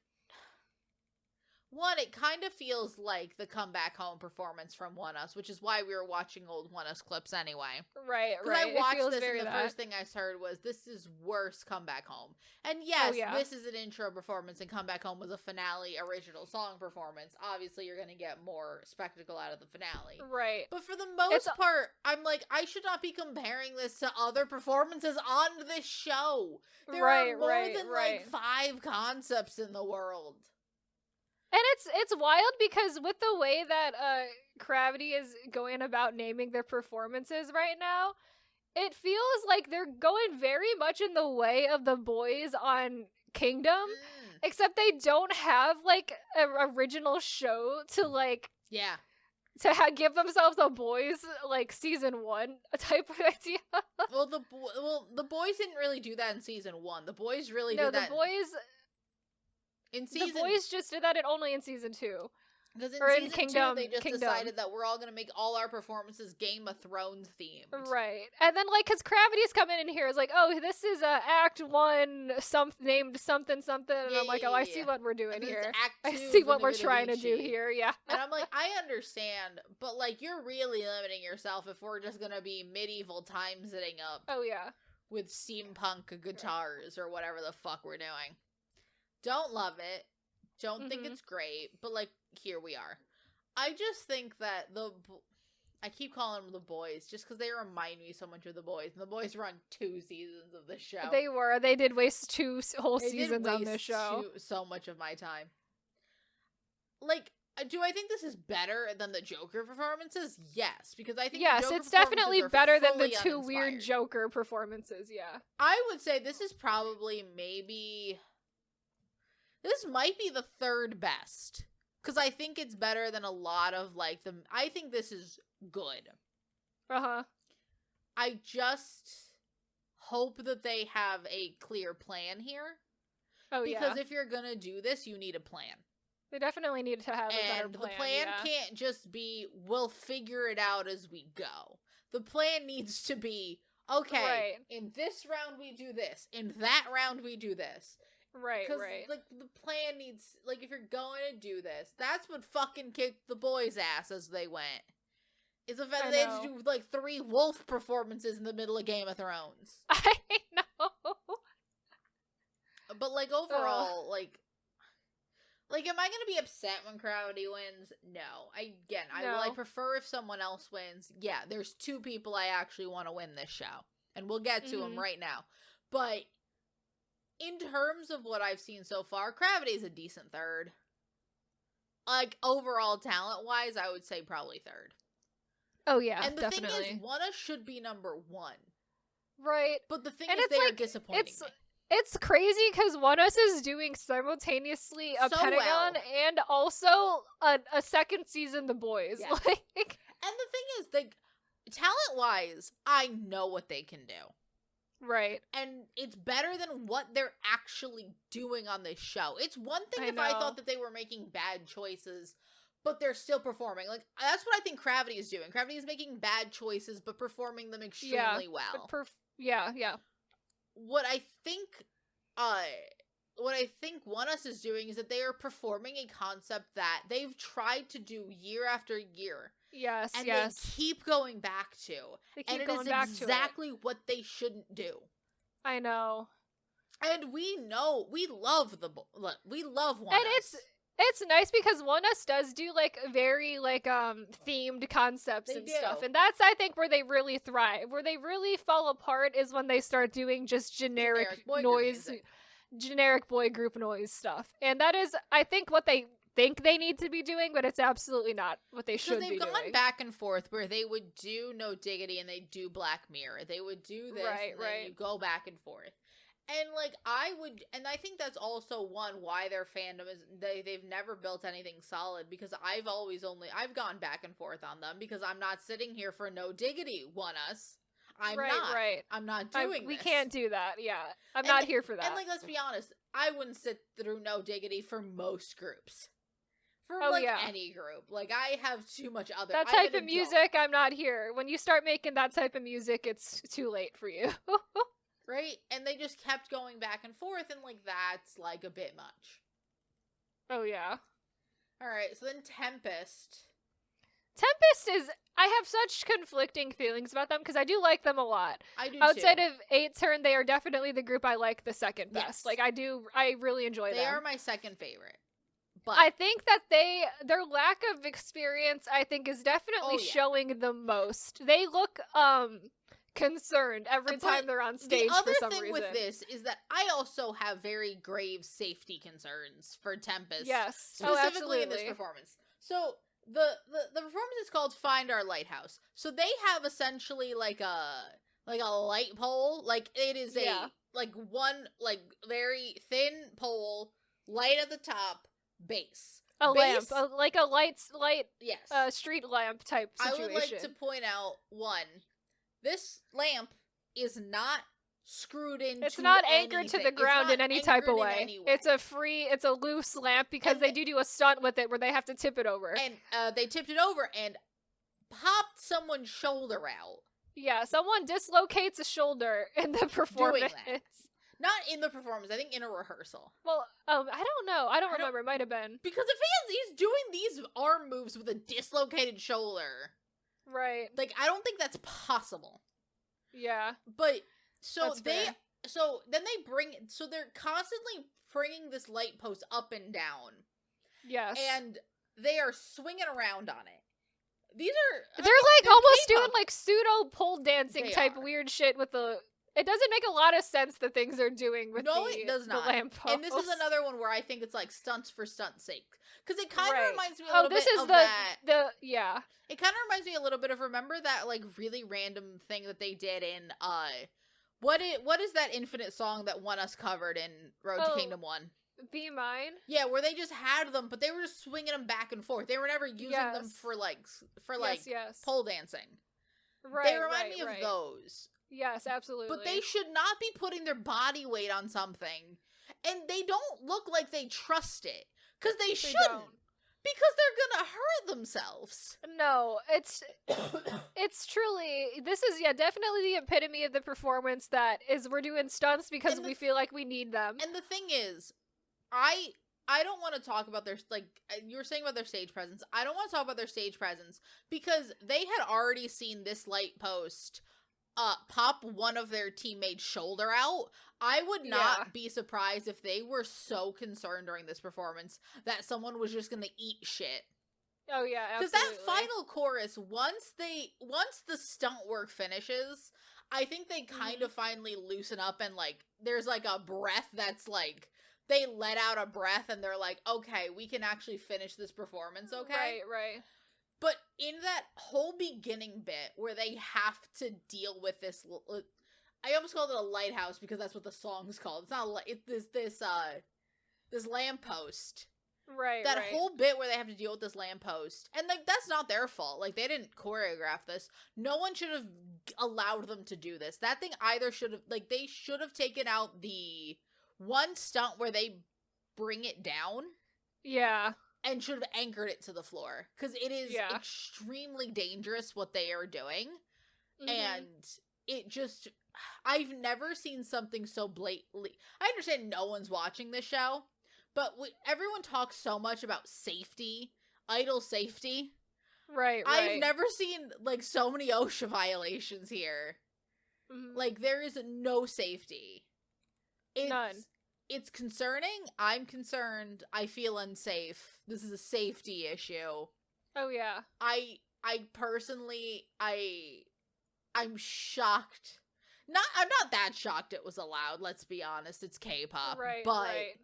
one, it kind of feels like the Come Back Home performance from One Us, which is why we were watching old One Us clips anyway. Right. Because I watched this and the first thing I heard was, this is worse Come Back Home. And yes, this is an intro performance and Come Back Home was a finale original song performance. Obviously, you're going to get more spectacle out of the finale. Right. But for the most part, I'm like, I should not be comparing this to other performances on this show. There are more than like 5 concepts in the world. And it's wild because with the way that Gravity is going about naming their performances right now, it feels like they're going very much in the way of the boys on Kingdom, except they don't have like an original show to like give themselves a boys like season 1 type of idea. Well, the boys didn't really do that in season 1. The boys really did that. The boys. The boys just did that only in season 2. Because in season 2, they just decided that we're all going to make all our performances Game of Thrones themed. Right. And then, like, because Gravity's coming in here is like, oh, this is Act 1 named something. And I'm like, I see what we're doing here. I see what we're trying to do here, And I'm like, I understand, but, like, you're really limiting yourself if we're just going to be medieval time sitting up. Oh, yeah. With steampunk guitars or whatever the fuck we're doing. Don't love it. Don't think it's great. But, like, here we are. I just think that I keep calling them the boys just because they remind me so much of the boys. And the boys were on 2 seasons of this show. They were. They did waste 2 whole seasons on this show. So much of my time. Like, do I think this is better than the Joker performances? Yes. Because I think it's definitely better than the 2 weird Joker performances, yeah. I would say this is probably maybe... This might be the 3rd best. Because I think it's better than a lot of, like, I think this is good. Uh-huh. I just hope that they have a clear plan here. Oh, yeah. Because if you're gonna do this, you need a plan. They definitely need to have a better plan. And the plan can't just be, we'll figure it out as we go. The plan needs to be, okay, in this round we do this. In that round we do this. Right. Like, the plan needs, like, if you're going to do this, that's what fucking kicked the boys' ass as they went. Is the fact that they had to do, like, 3 wolf performances in the middle of Game of Thrones. I know. But, like, overall, like, am I gonna be upset when Gravity wins? No. I prefer if someone else wins. Yeah, there's 2 people I actually want to win this show. And we'll get to them right now. But... in terms of what I've seen so far, Gravity is a decent 3rd. Like, overall talent-wise, I would say probably 3rd. Oh, yeah, and the definitely. thing is, One Us should be number 1. Right. But the thing is, they are disappointing me. It's crazy, because One Us is doing simultaneously a Pentagon and also a 2nd season The Boys. Yeah. Like, and the thing is, like, talent-wise, I know what they can do. Right. And it's better than what they're actually doing on this show. It's one thing if I thought that they were making bad choices, but they're still performing. Like, that's what I think Gravity is doing. Gravity is making bad choices, but performing them extremely well. Yeah. What I think One Us is doing is that they are performing a concept that they've tried to do year after year, Yes, And yes. they keep going back to. They And keep it going is back to it. exactly what they shouldn't do. I know. And we know, we love One And Us. it's nice because One Us does do like very like themed concepts They and do. stuff. And that's I think where they really thrive. Where they really fall apart is when they start doing just generic boy group noise, music. generic boy group noise stuff. And that is I think what they think they need to be doing, but it's absolutely not what they should be doing. Because they've gone back and forth where they would do No Diggity and they do Black Mirror. They would do this and then you go back and forth. And like I think that's also why their fandom is they've never built anything solid, because I've gone back and forth on them because I'm not sitting here for No Diggity One Us. I'm not doing We this. can't do that. Yeah. I'm not here for that. And like, let's be honest, I wouldn't sit through No Diggity for most groups. For any group. Like, I have too much other. That type of music, I'm not here. When you start making that type of music, it's too late for you. Right? And they just kept going back and forth, and like, that's like a bit much. Oh yeah. Alright, so then Tempest is, I have such conflicting feelings about them because I do like them a lot. I do Outside too. of 8 Turn, they are definitely the group I like the second best. Yes. Like I really enjoy them. They are my second favorite. But I think that their lack of experience, I think, is definitely showing the most. They look concerned every time they're on stage for some reason. The other thing with this is that I also have very grave safety concerns for Tempest. Yes. Specifically in this performance. So the performance is called Find Our Lighthouse. So they have essentially like a light pole. Like, it is one very thin pole, light at the top, base. Lamp, like a light, yes, street lamp type situation. I would like to point out, one, this lamp is not screwed into It's not anchored anything. to the ground in any type of way. It's a loose lamp because they do a stunt with it where they have to tip it over. And they tipped it over and popped someone's shoulder out. Yeah, someone dislocates a shoulder in the performance. Doing that. Not in the performance, I think in a rehearsal. Well, I don't know. I don't remember. It might have been. Because he's doing these arm moves with a dislocated shoulder. Right. Like, I don't think that's possible. Yeah. But, so they're constantly bringing this light post up and down. Yes. And they are swinging around on it. They're almost K-pop. doing like pseudo pole dancing type weird shit with the. It doesn't make a lot of sense the things they're doing with it does not. The lamppost. And this is another one where I think it's like stunts for stunt's sake, because it kind of reminds me a little this bit is of that. It kind of reminds me a little bit of, remember that like really random thing that they did in what is that Infinite song that One Us covered in Road to Kingdom 1? Be Mine? Yeah, where they just had them, but they were just swinging them back and forth. They were never using them for pole dancing. Right. They remind me of those. Yes, absolutely. But they should not be putting their body weight on something. And they don't look like they trust it. Because they shouldn't. Because they're gonna hurt themselves. No, it's truly, this is definitely the epitome of the performance that is we're doing stunts because we feel like we need them. And the thing is, I don't want to talk about their, like, you were saying about their stage presence. I don't want to talk about their stage presence because they had already seen this light post pop one of their teammates' shoulder out. I would not be surprised if they were so concerned during this performance that someone was just gonna eat shit. Oh yeah, absolutely. Because that final chorus, once the stunt work finishes, I think they kind of finally loosen up and like there's like a breath that's like they let out a breath and they're like, okay, we can actually finish this performance, okay? Right. But in that whole beginning bit where they have to deal with this, I almost called it a lighthouse because that's what the song's called. It's not this lamppost. Right. That whole bit where they have to deal with this lamppost, and like that's not their fault. Like they didn't choreograph this. No one should have allowed them to do this. That thing either should have they should have taken out the one stunt where they bring it down. Yeah. And should have anchored it to the floor. Because it is extremely dangerous what they are doing. Mm-hmm. And it just... I've never seen something so blatantly... I understand no one's watching this show. But everyone talks so much about safety. Idol safety. Right, I've never seen, like, so many OSHA violations here. Mhm. Like, there is no safety. None. It's concerning. I'm concerned. I feel unsafe. This is a safety issue. Oh, yeah. I personally, I'm shocked. I'm not that shocked it was allowed, let's be honest. It's K-pop. Right, but right.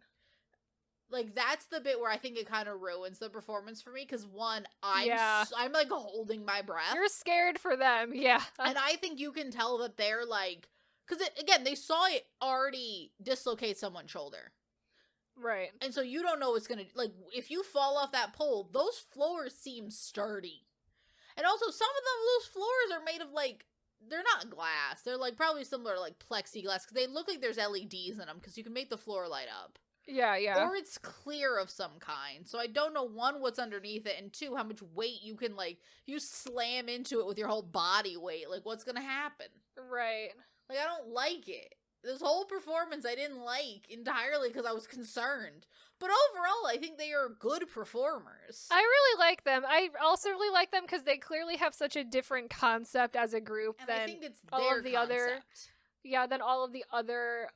like, that's the bit where I think it kind of ruins the performance for me, because one, I'm like holding my breath. You're scared for them, yeah. And I think you can tell that they're like, because again, they saw it already dislocate someone's shoulder. Right. And so you don't know what's gonna, like, if you fall off that pole, those floors seem sturdy. And also, some of those floors are made of, like, they're not glass. They're, like, probably similar to, like, plexiglass, because they look like there's LEDs in them, because you can make the floor light up. Yeah, yeah. Or it's clear of some kind. So I don't know, one, what's underneath it, and two, how much weight you can, like, you slam into it with your whole body weight. Like, what's gonna happen? Right. Like, I don't like it. This whole performance I didn't like entirely because I was concerned. But overall, I think they are good performers. I really like them. I also really like them because they clearly have such a different concept as a group and than I think it's all their of the concept. other. Yeah, than all of the other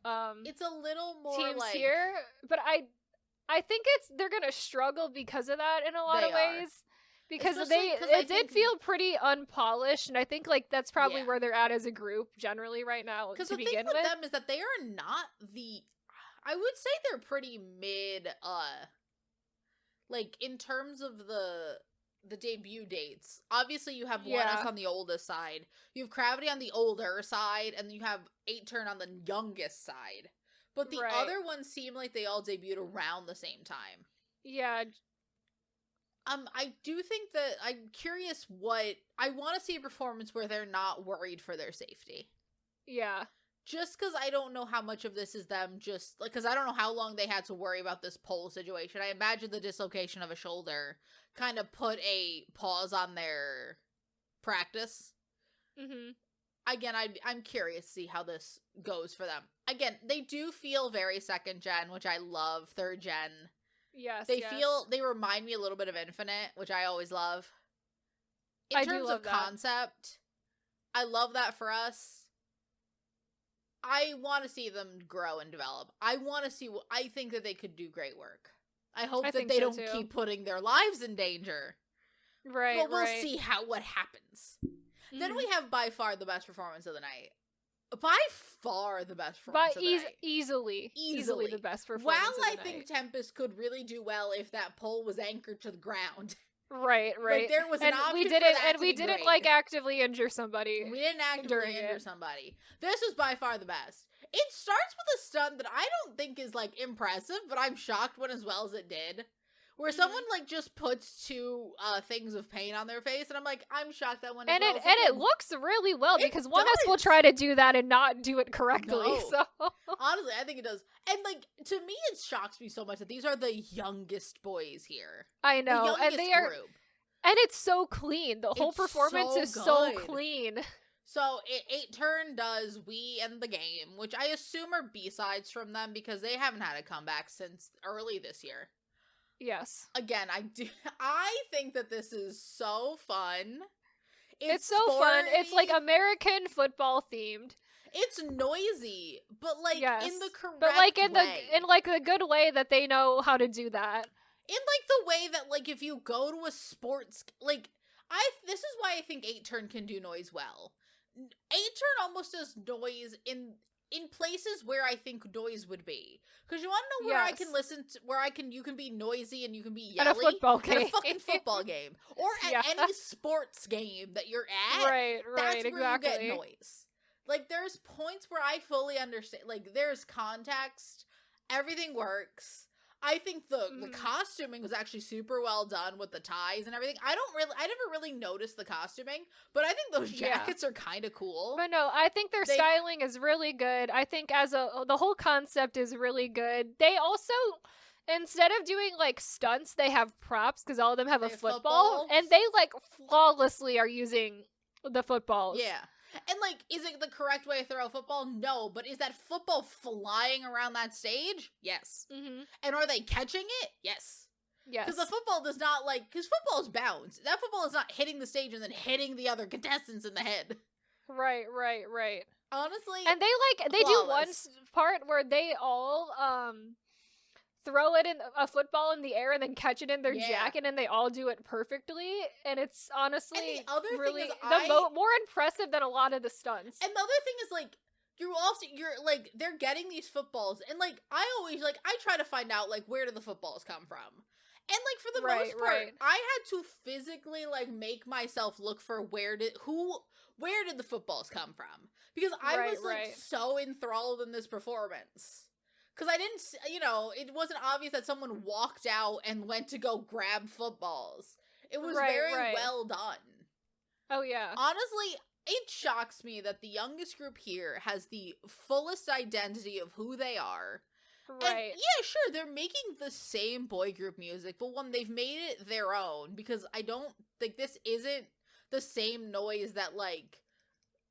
It's a little more teams like here, but I think they're gonna struggle because of that in a lot They of are. ways. Because Especially 'cause I it did think- feel pretty unpolished, and I think like that's probably Yeah. where they're at as a group generally right now. Because To the thing begin with with, them is that they are not the. I would say they're pretty mid. Like, in terms of the debut dates. Obviously, you have Yeah. 1S on the oldest side. You have Gravity on the older side, and you have 8-turn on the youngest side. But the Right. other ones seem like they all debuted around the same time. yeah, I do think that I'm curious what I want to see a performance where they're not worried for their safety. yeah, Just because I don't know how much of this is them just like, because I don't know how long they had to worry about this pole situation. I imagine the dislocation of a shoulder kind of put a pause on their practice. mm-hmm. Again, I'm curious to see how this goes for them. Again, they do feel very second gen, which I love. Third gen. Yes, They yes. they remind me a little bit of Infinite, which I always love. In I do terms love of that. concept, I love that for us. I want to see them grow and develop. I want to see I think that they could do great work. I hope that think they so, don't too. keep putting their lives in danger. Right, But we'll right. see what happens. Then Mhm. we have by far the best performance of the night. By far the best But performance of the night. easily the best performance. While of the I night. think Tempest could really do well if that pole was anchored to the ground. Right, right. Like, there was an and option we for didn't, that and to we be didn't great. like actively injure somebody. We didn't actively during injure it. somebody. This was by far the best. It starts with a stunt that I don't think is, like, impressive, but I'm shocked went as well as it did. Where Mhm. someone, like, just puts two things of paint on their face, and I'm like, I'm shocked that one as And well it as and it did. looks really well It because one of us will does. try to do that and not do it correctly. No. So Honestly, I think it does. And, like, to me, it shocks me so much that these are the youngest boys here. I The know, youngest and they are, group. and it's so clean. The whole It's performance so is so good. clean. So, 8-turn does We and the Game, which I assume are B-sides from them because they haven't had a comeback since early this year. Yes, Again, I think that this is so fun. it's so fun. It's like sporty, American football themed, it's noisy, but like yes, in the correct but like in way. the good way that they know how to do that. In like the way that, like, if you go to a sports, like, this is why I think 8-turn can do noise well. 8-turn almost does noise in places where I think noise would be. Because you want to know where I Yes. can listen to, where you can be noisy and you can be yelly? At a football game. At a fucking football game. Or at Yeah. any sports game that you're at. Right, That's right, where exactly. you get noise. Like, there's points where I fully understand. Like, there's context. Everything works. I think the costuming was actually super well done with the ties and everything. I never really noticed the costuming, but I think those Yeah. jackets are kind of cool. But no, I think their They- styling is really good. I think the whole concept is really good. They also, instead of doing like stunts, they have props because all of them have They a have football, footballs. and they like flawlessly are using the footballs. Yeah. And, like, is it the correct way to throw a football? No. But is that football flying around that stage? Yes. Mm-hmm. And are they catching it? Yes. Yes. Because the football does not, like, because football is bounce. That football is not hitting the stage and then hitting the other contestants in the head. Right. Honestly, And they do one flawless. part where they all throw it in a football in the air and then catch it in their jacket, and they all do it perfectly. And it's honestly and the other really thing is more impressive than a lot of the stunts. And the other thing is, like, you're like, they're getting these footballs, and, like, I always, like, I try to find out, like, where do the footballs come from? And, like, for the most part, I had to physically, like, make myself look for where did the footballs come from? Because I was, like, so enthralled in this performance. Because I didn't, it wasn't obvious that someone walked out and went to go grab footballs. It was very well done. Oh, yeah. Honestly, it shocks me that the youngest group here has the fullest identity of who they are. Right. And yeah, sure, they're making the same boy group music, but when they've made it their own, because I don't think this isn't the same noise that, like,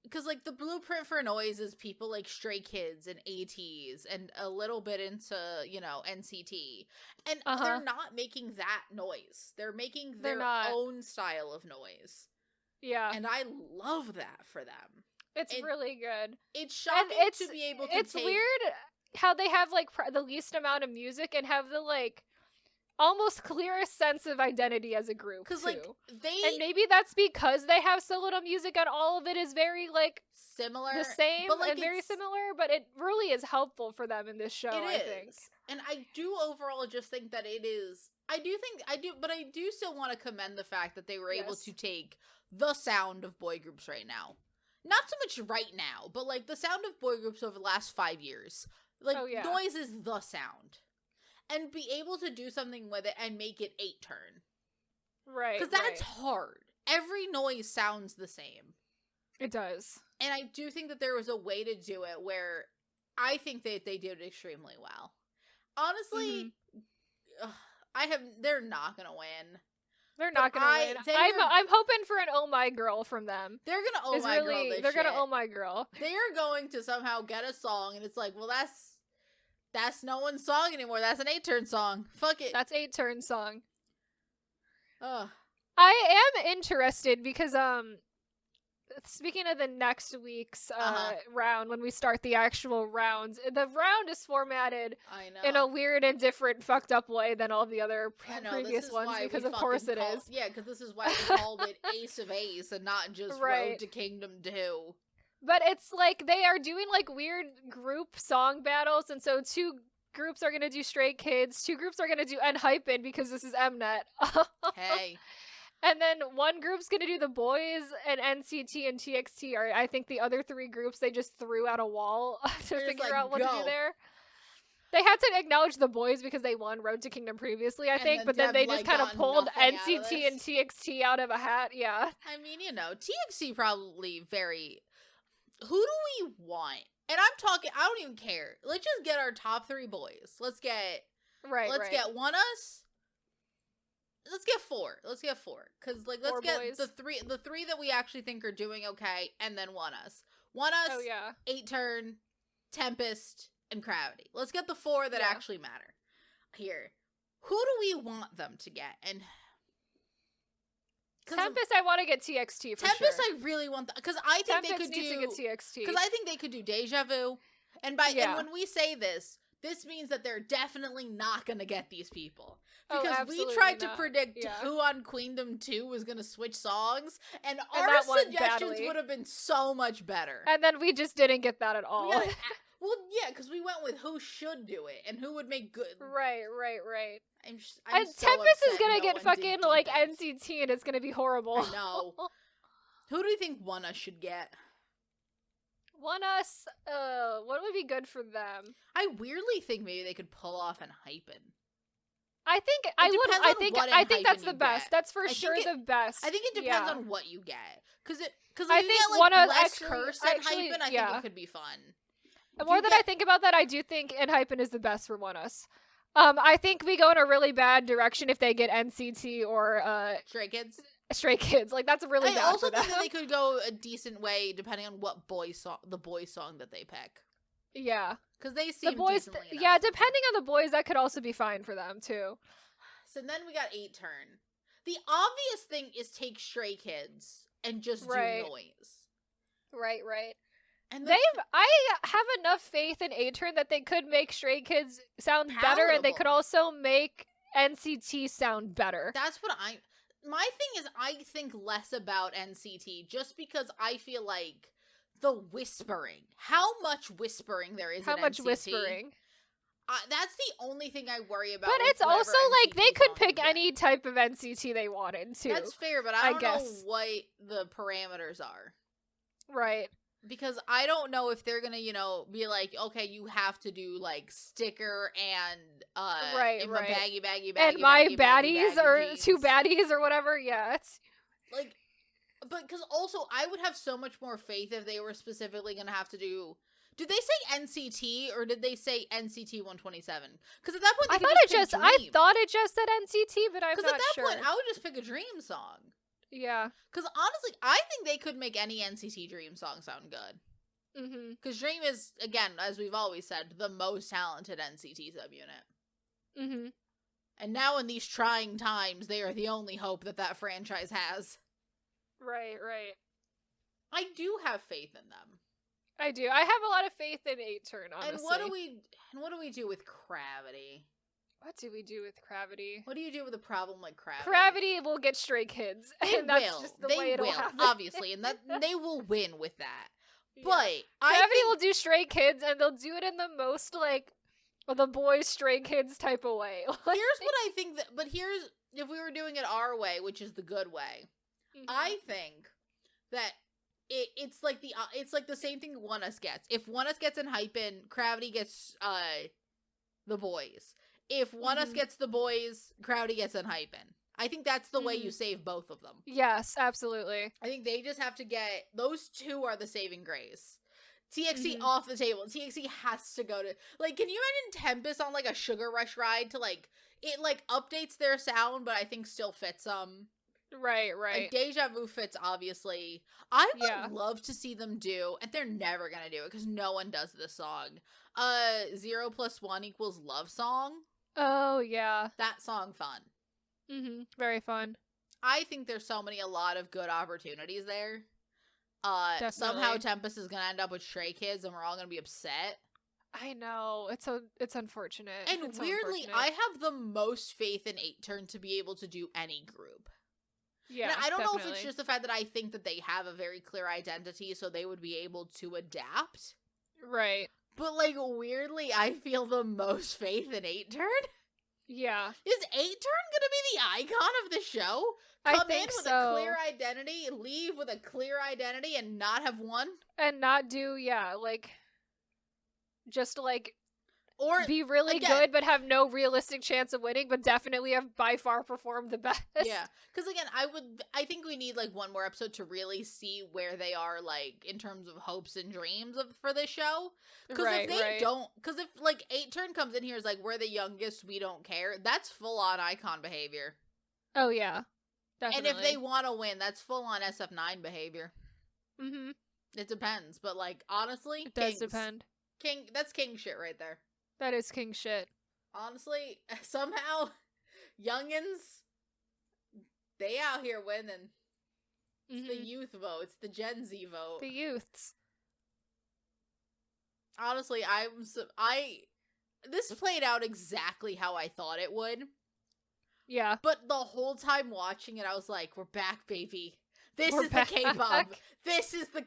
because, like, the blueprint for noise is people like Stray Kids and ATs and a little bit into, NCT. And they're not making that noise. They're making their own style of noise. Yeah. And I love that for them. It's really good. It's shocking to be able to It's weird how they have, like, the least amount of music and have the, like, almost clearest sense of identity as a group. Because, like, and maybe that's because they have so little music and all of it is very, like, similar, the same, but, like, and very similar, but it really is helpful for them in this show, I think. And I do overall just think that it is, but I do still want to commend the fact that they were able to take the sound of boy groups right now. Not so much right now, but, like, the sound of boy groups over the last 5 years. Like, noise is the sound. And be able to do something with it and make it 8-turn. Right. Because that's hard. Every noise sounds the same. It does. And I do think that there was a way to do it where I think that they did it extremely well. Honestly, they're not going to win. They're not going to win. I'm hoping for an Oh My Girl from them. They're going to Oh My Girl this shit. They're going to Oh My Girl. They are going to somehow get a song, and it's like, well, that's no one's song anymore. That's an 8-turn song. Fuck it. That's 8-turn song. Ugh. I am interested because, speaking of the next week's round, when we start the actual rounds, the round is formatted in a weird and different, fucked up way than all the other previous ones, because of course it is. Yeah, because this is why we called it Ace of Ace and not just Road to Kingdom 2. But it's like they are doing, like, weird group song battles, and so 2 groups are gonna do Stray Kids, 2 groups are gonna do Hypen because this is Mnet. Hey. And then 1 group's gonna do the boys, and NCT and TXT are, I think, the other 3 groups they just threw at a wall to figure out what to do there. They had to acknowledge the boys because they won Road to Kingdom previously, I think, but then they just kind of pulled NCT and TXT out of a hat, yeah. I mean, TXT probably very... Who do we want? And I'm talking, I don't even care. Let's just get our top 3 boys. Let's get get ONEUS. Let's get 4. Cause, like, let's get boys. the three that we actually think are doing okay, and then ONEUS. ONEUS, 8-turn, Tempest, and Gravity. Let's get the 4 that actually matter. Here. Who do we want them to get? And Tempest, I want to get TXT for Tempest, sure. I really want that because I think Tempest they could needs to get TXT. Because I think they could do Deja Vu, and when we say this means that they're definitely not going to get these people because we tried to predict who on Queendom 2 was going to switch songs, and our suggestions would have been so much better. And then we just didn't get that at all. Well, yeah, because we went with who should do it and who would make good. Right. I'm so Tempest is gonna get fucking like NCT, and it's gonna be horrible. I know. Who do you think ONEUS should get? ONEUS, what would be good for them? I weirdly think maybe they could pull off an Hypen. I think that's the best. That's for sure the best. I think it depends on what you get. Because I think ONEUS Blessed Curse and Hypen, I think it could be fun. The more that I think about that, I do think Hypen is the best for ONEUS. I think we go in a really bad direction if they get NCT or Stray Kids. Stray Kids, like that's really bad. I also think that they could go a decent way depending on what the boy song that they pick. Yeah, because they seem depending on the boys, that could also be fine for them too. Yes, and then we got 8 Turn. The obvious thing is take Stray Kids and just do noise. Right. And I have enough faith in 8 Turn that they could make Stray Kids sound better, and they could also make NCT sound better. That's what my thing is, I think less about NCT just because I feel like the whispering, how much whispering there is in NCT. How much whispering? That's the only thing I worry about. But it's also like they could pick any type of NCT they wanted to. That's fair, but I don't know what the parameters are. Right. Because I don't know if they're gonna, be like, okay, you have to do like Sticker and baggy and my baddies or jeans. 2 baddies or whatever. Yeah, it's like, but because also I would have so much more faith if they were specifically gonna have to do. Did they say NCT or did they say NCT 127? Because at that point, I thought it just said NCT, but I'm not sure. Because at that point, I would just pick a Dream song. Yeah. Because honestly, I think they could make any NCT Dream song sound good. Because Dream is, again, as we've always said, the most talented NCT subunit. And now in these trying times, they are the only hope that franchise has. Right. I do have faith in them. I do. I have a lot of faith in 8 Turn, honestly. And what do we do with Gravity? What do we do with Gravity? What do you do with a problem like Gravity? Gravity will get Stray Kids. That's just the way it'll happen. Obviously, and they will win with that. Yeah. But Gravity will do Stray Kids, and they'll do it in the most, like, the boys Stray Kids type of way. Here's what I think if we were doing it our way, which is the good way, I think that it's like the same thing ONEUS gets. If ONEUS gets in Hypen, Gravity gets the boys. If ONEUS gets the boys, Gravity gets in Hypen. I think that's the way you save both of them. Yes, absolutely. I think they just have to get those 2 are the saving grace. TXT off the table. TXT has to go to can you imagine Tempest on like a Sugar Rush ride to it updates their sound, but I think still fits them. Right. Like Deja Vu fits, obviously. I would love to see them do, and they're never gonna do it because no one does this song. 0 + 1 = Love Song. Oh yeah, that song fun. Very fun. I think there's a lot of good opportunities there. Definitely. Somehow Tempest is gonna end up with Stray Kids, and we're all gonna be upset. I know, it's unfortunate. And it's weirdly, I have the most faith in 8 Turn to be able to do any group. Yeah, and I don't know if it's just the fact that I think that they have a very clear identity, so they would be able to adapt. Right. But, weirdly, I feel the most faith in 8 Turn. Yeah. Is 8 Turn gonna be the icon of the show? Come in with a clear identity, leave with a clear identity, and not have one? And not do, or be really good but have no realistic chance of winning, but definitely have by far performed the best. Yeah, because again, I think we need one more episode to really see where they are in terms of hopes and dreams for this show. Because if they don't, because if 8 Turn comes in here is we're the youngest, we don't care, that's full on icon behavior. Oh yeah, definitely. And if they want to win, that's full on SF9 behavior. It depends, but honestly, it does depend. That's king shit right there. That is king shit. Honestly, somehow, youngins, they out here winning. It's the youth vote. It's the Gen Z vote. The youths. Honestly, this played out exactly how I thought it would. Yeah. But the whole time watching it, I was like, we're back, baby. We're back. The K-pop. This is the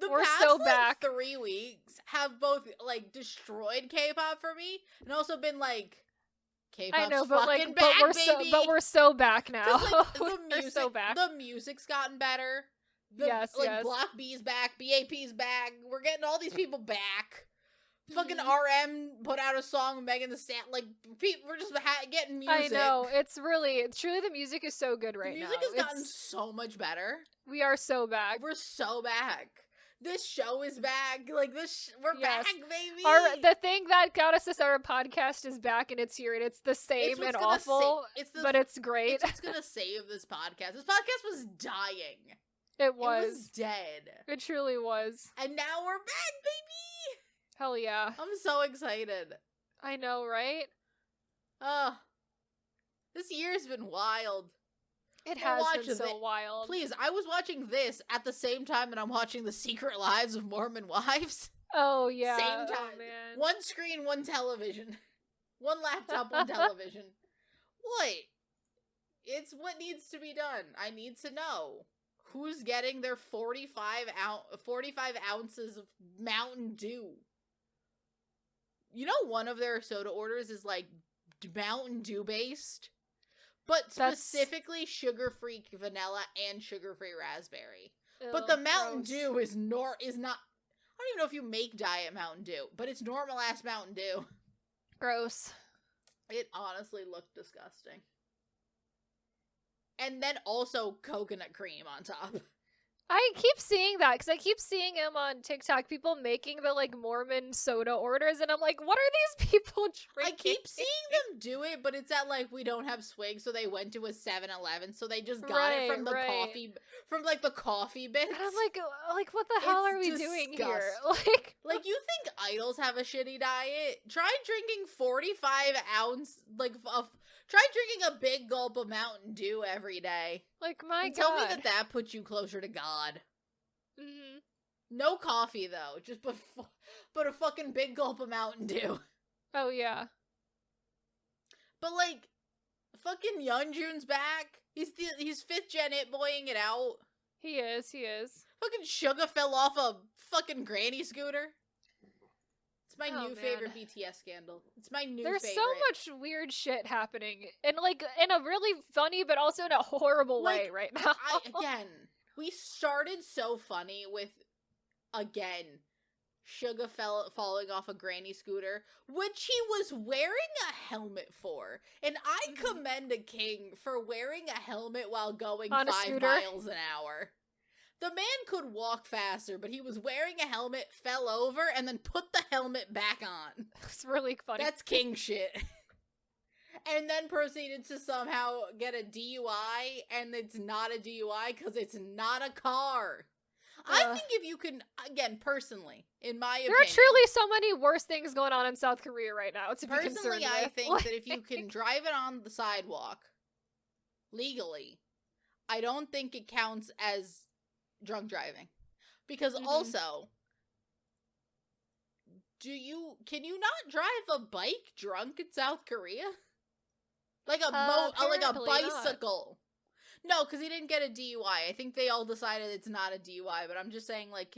We're so back. 3 weeks have both destroyed K-pop for me, and also been K-pop's fucking back, baby. But we're so back now. The music, so back. The music's gotten better. Yes. Block B's back, BAP's back. We're getting all these people back. Fucking RM put out a song with Megan Thee Stallion. We're just getting music. I know. Truly the music is so good right now. The music has gotten so much better. We are so back. We're so back. This show is back. We're back, baby. The thing that got us to start a podcast is back, and it's here, and it's the same and awful, but it's great. It's what's gonna save this podcast. This podcast was dying. It was. It was dead. It truly was. And now we're back, baby! Hell yeah. I'm so excited. I know, right? This year's been wild. It Well, has been so wild. Please, I was watching this at the same time that I'm watching The Secret Lives of Mormon Wives. Oh, yeah. Same time. Oh, man. One screen, one television. One laptop, one television. What? It's what needs to be done. I need to know who's getting their 45 ounces of Mountain Dew. You know, one of their soda orders is like Mountain Dew based, but specifically sugar-free vanilla and sugar-free raspberry. Ew, but the Mountain gross. Dew is not. I don't even know if you make Diet Mountain Dew, but it's normal ass Mountain Dew. Gross. It honestly looked disgusting. And then also coconut cream on top. I keep seeing that because I keep seeing him on TikTok, people making the like Mormon soda orders, and I'm like, what are these people drinking? I keep seeing them do it, but it's at like we don't have swig, so they went to a 7-Eleven, so they just got it from the coffee, from like the coffee bits. And I'm like, what the hell are we doing here? Like you think idols have a shitty diet? Try drinking 45 ounce, try drinking a big gulp of Mountain Dew every day. Like, my and God. Tell me that puts you closer to God. Mm-hmm. No coffee, though. Just put a fucking big gulp of Mountain Dew. Oh, yeah. But, like, fucking Yeonjun's back. He's 5th gen it-boying it out. He is. Fucking Suga fell off a fucking granny scooter. It's my new favorite BTS scandal. It's my new favorite. There's so much weird shit happening. And, like, in a really funny but also in a horrible way right now. We started so funny with, again, Suga falling off a granny scooter, which he was wearing a helmet for. And I commend a king for wearing a helmet while going on 5 miles an hour. The man could walk faster, but he was wearing a helmet, fell over, and then put the helmet back on. It's really funny. That's king shit. And then proceeded to somehow get a DUI, and it's not a DUI because it's not a car. I think if you can, again, personally, in my opinion. There are truly so many worse things going on in South Korea right now to be concerned with. Personally, I think that if you can drive it on the sidewalk, legally, I don't think it counts as drunk driving. Because also, can you not drive a bike drunk in South Korea? Like a bicycle. Not. No, because he didn't get a DUI. I think they all decided it's not a DUI, but I'm just saying, like,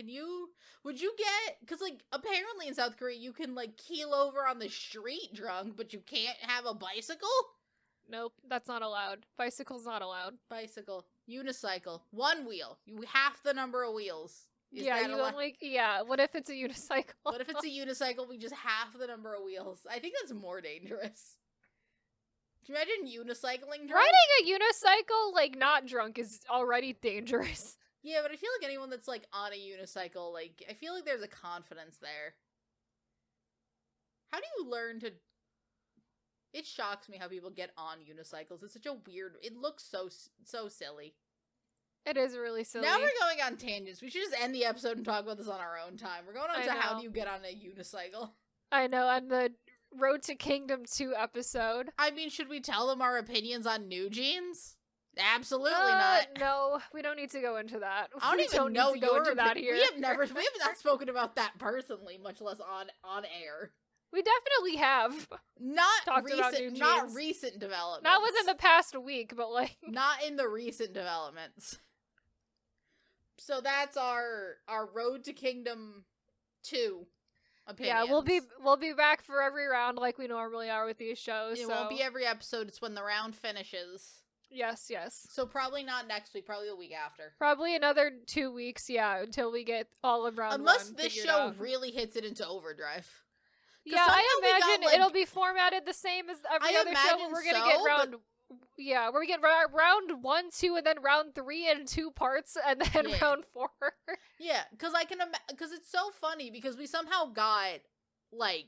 would you get, because, like, apparently in South Korea, you can, like, keel over on the street drunk, but you can't have a bicycle? Nope, that's not allowed. Bicycle's not allowed. Bicycle. Unicycle. 1 wheel. You half the number of wheels. What if it's a unicycle? What if it's a unicycle, we just half the number of wheels? I think that's more dangerous. Can you imagine unicycling drunk? Riding a unicycle, like, not drunk is already dangerous. Yeah, but I feel like anyone that's, like, on a unicycle, like, I feel like there's a confidence there. How do you learn to... It shocks me how people get on unicycles. It's such a weird... It looks so silly. It is really silly. Now we're going on tangents. We should just end the episode and talk about this on our own time. We're going on to how do you get on a unicycle. I know, on the Road to Kingdom 2 episode. I mean, should we tell them our opinions on New Jeans? Absolutely not. No, we don't need to go into that. I don't even know your opinion. Here. We have not spoken about that personally, much less on air. We definitely have. Not recent developments. Not within the past week, but like not in the recent developments. So that's our Road to Kingdom 2 opinions. Yeah, we'll be back for every round like we normally are with these shows. It won't be every episode, it's when the round finishes. Yes. So probably not next week, probably the week after. Probably another 2 weeks, until we get all of round Unless one this show really hits it into overdrive. Yeah, I imagine it'll be formatted the same as every other show, but we're gonna get round... Yeah, we're gonna get round 1, 2, and then round 3 in 2 parts, and then round 4. Yeah, because because it's so funny, because we somehow got, like,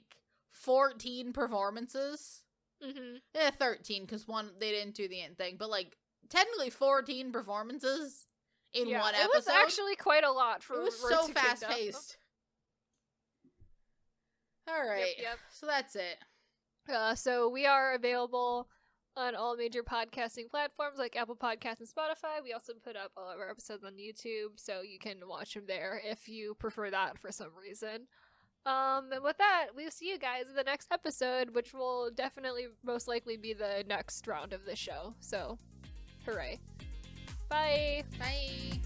14 performances. 13, because they didn't do the end thing, but, like, technically 14 performances in one episode. It was actually quite a lot for It was so fast-paced. Alright, Yep. So that's it. So we are available on all major podcasting platforms like Apple Podcasts and Spotify. We also put up all of our episodes on YouTube, so you can watch them there if you prefer that for some reason. And with that, we'll see you guys in the next episode, which will definitely most likely be the next round of the show. So, hooray. Bye! Bye!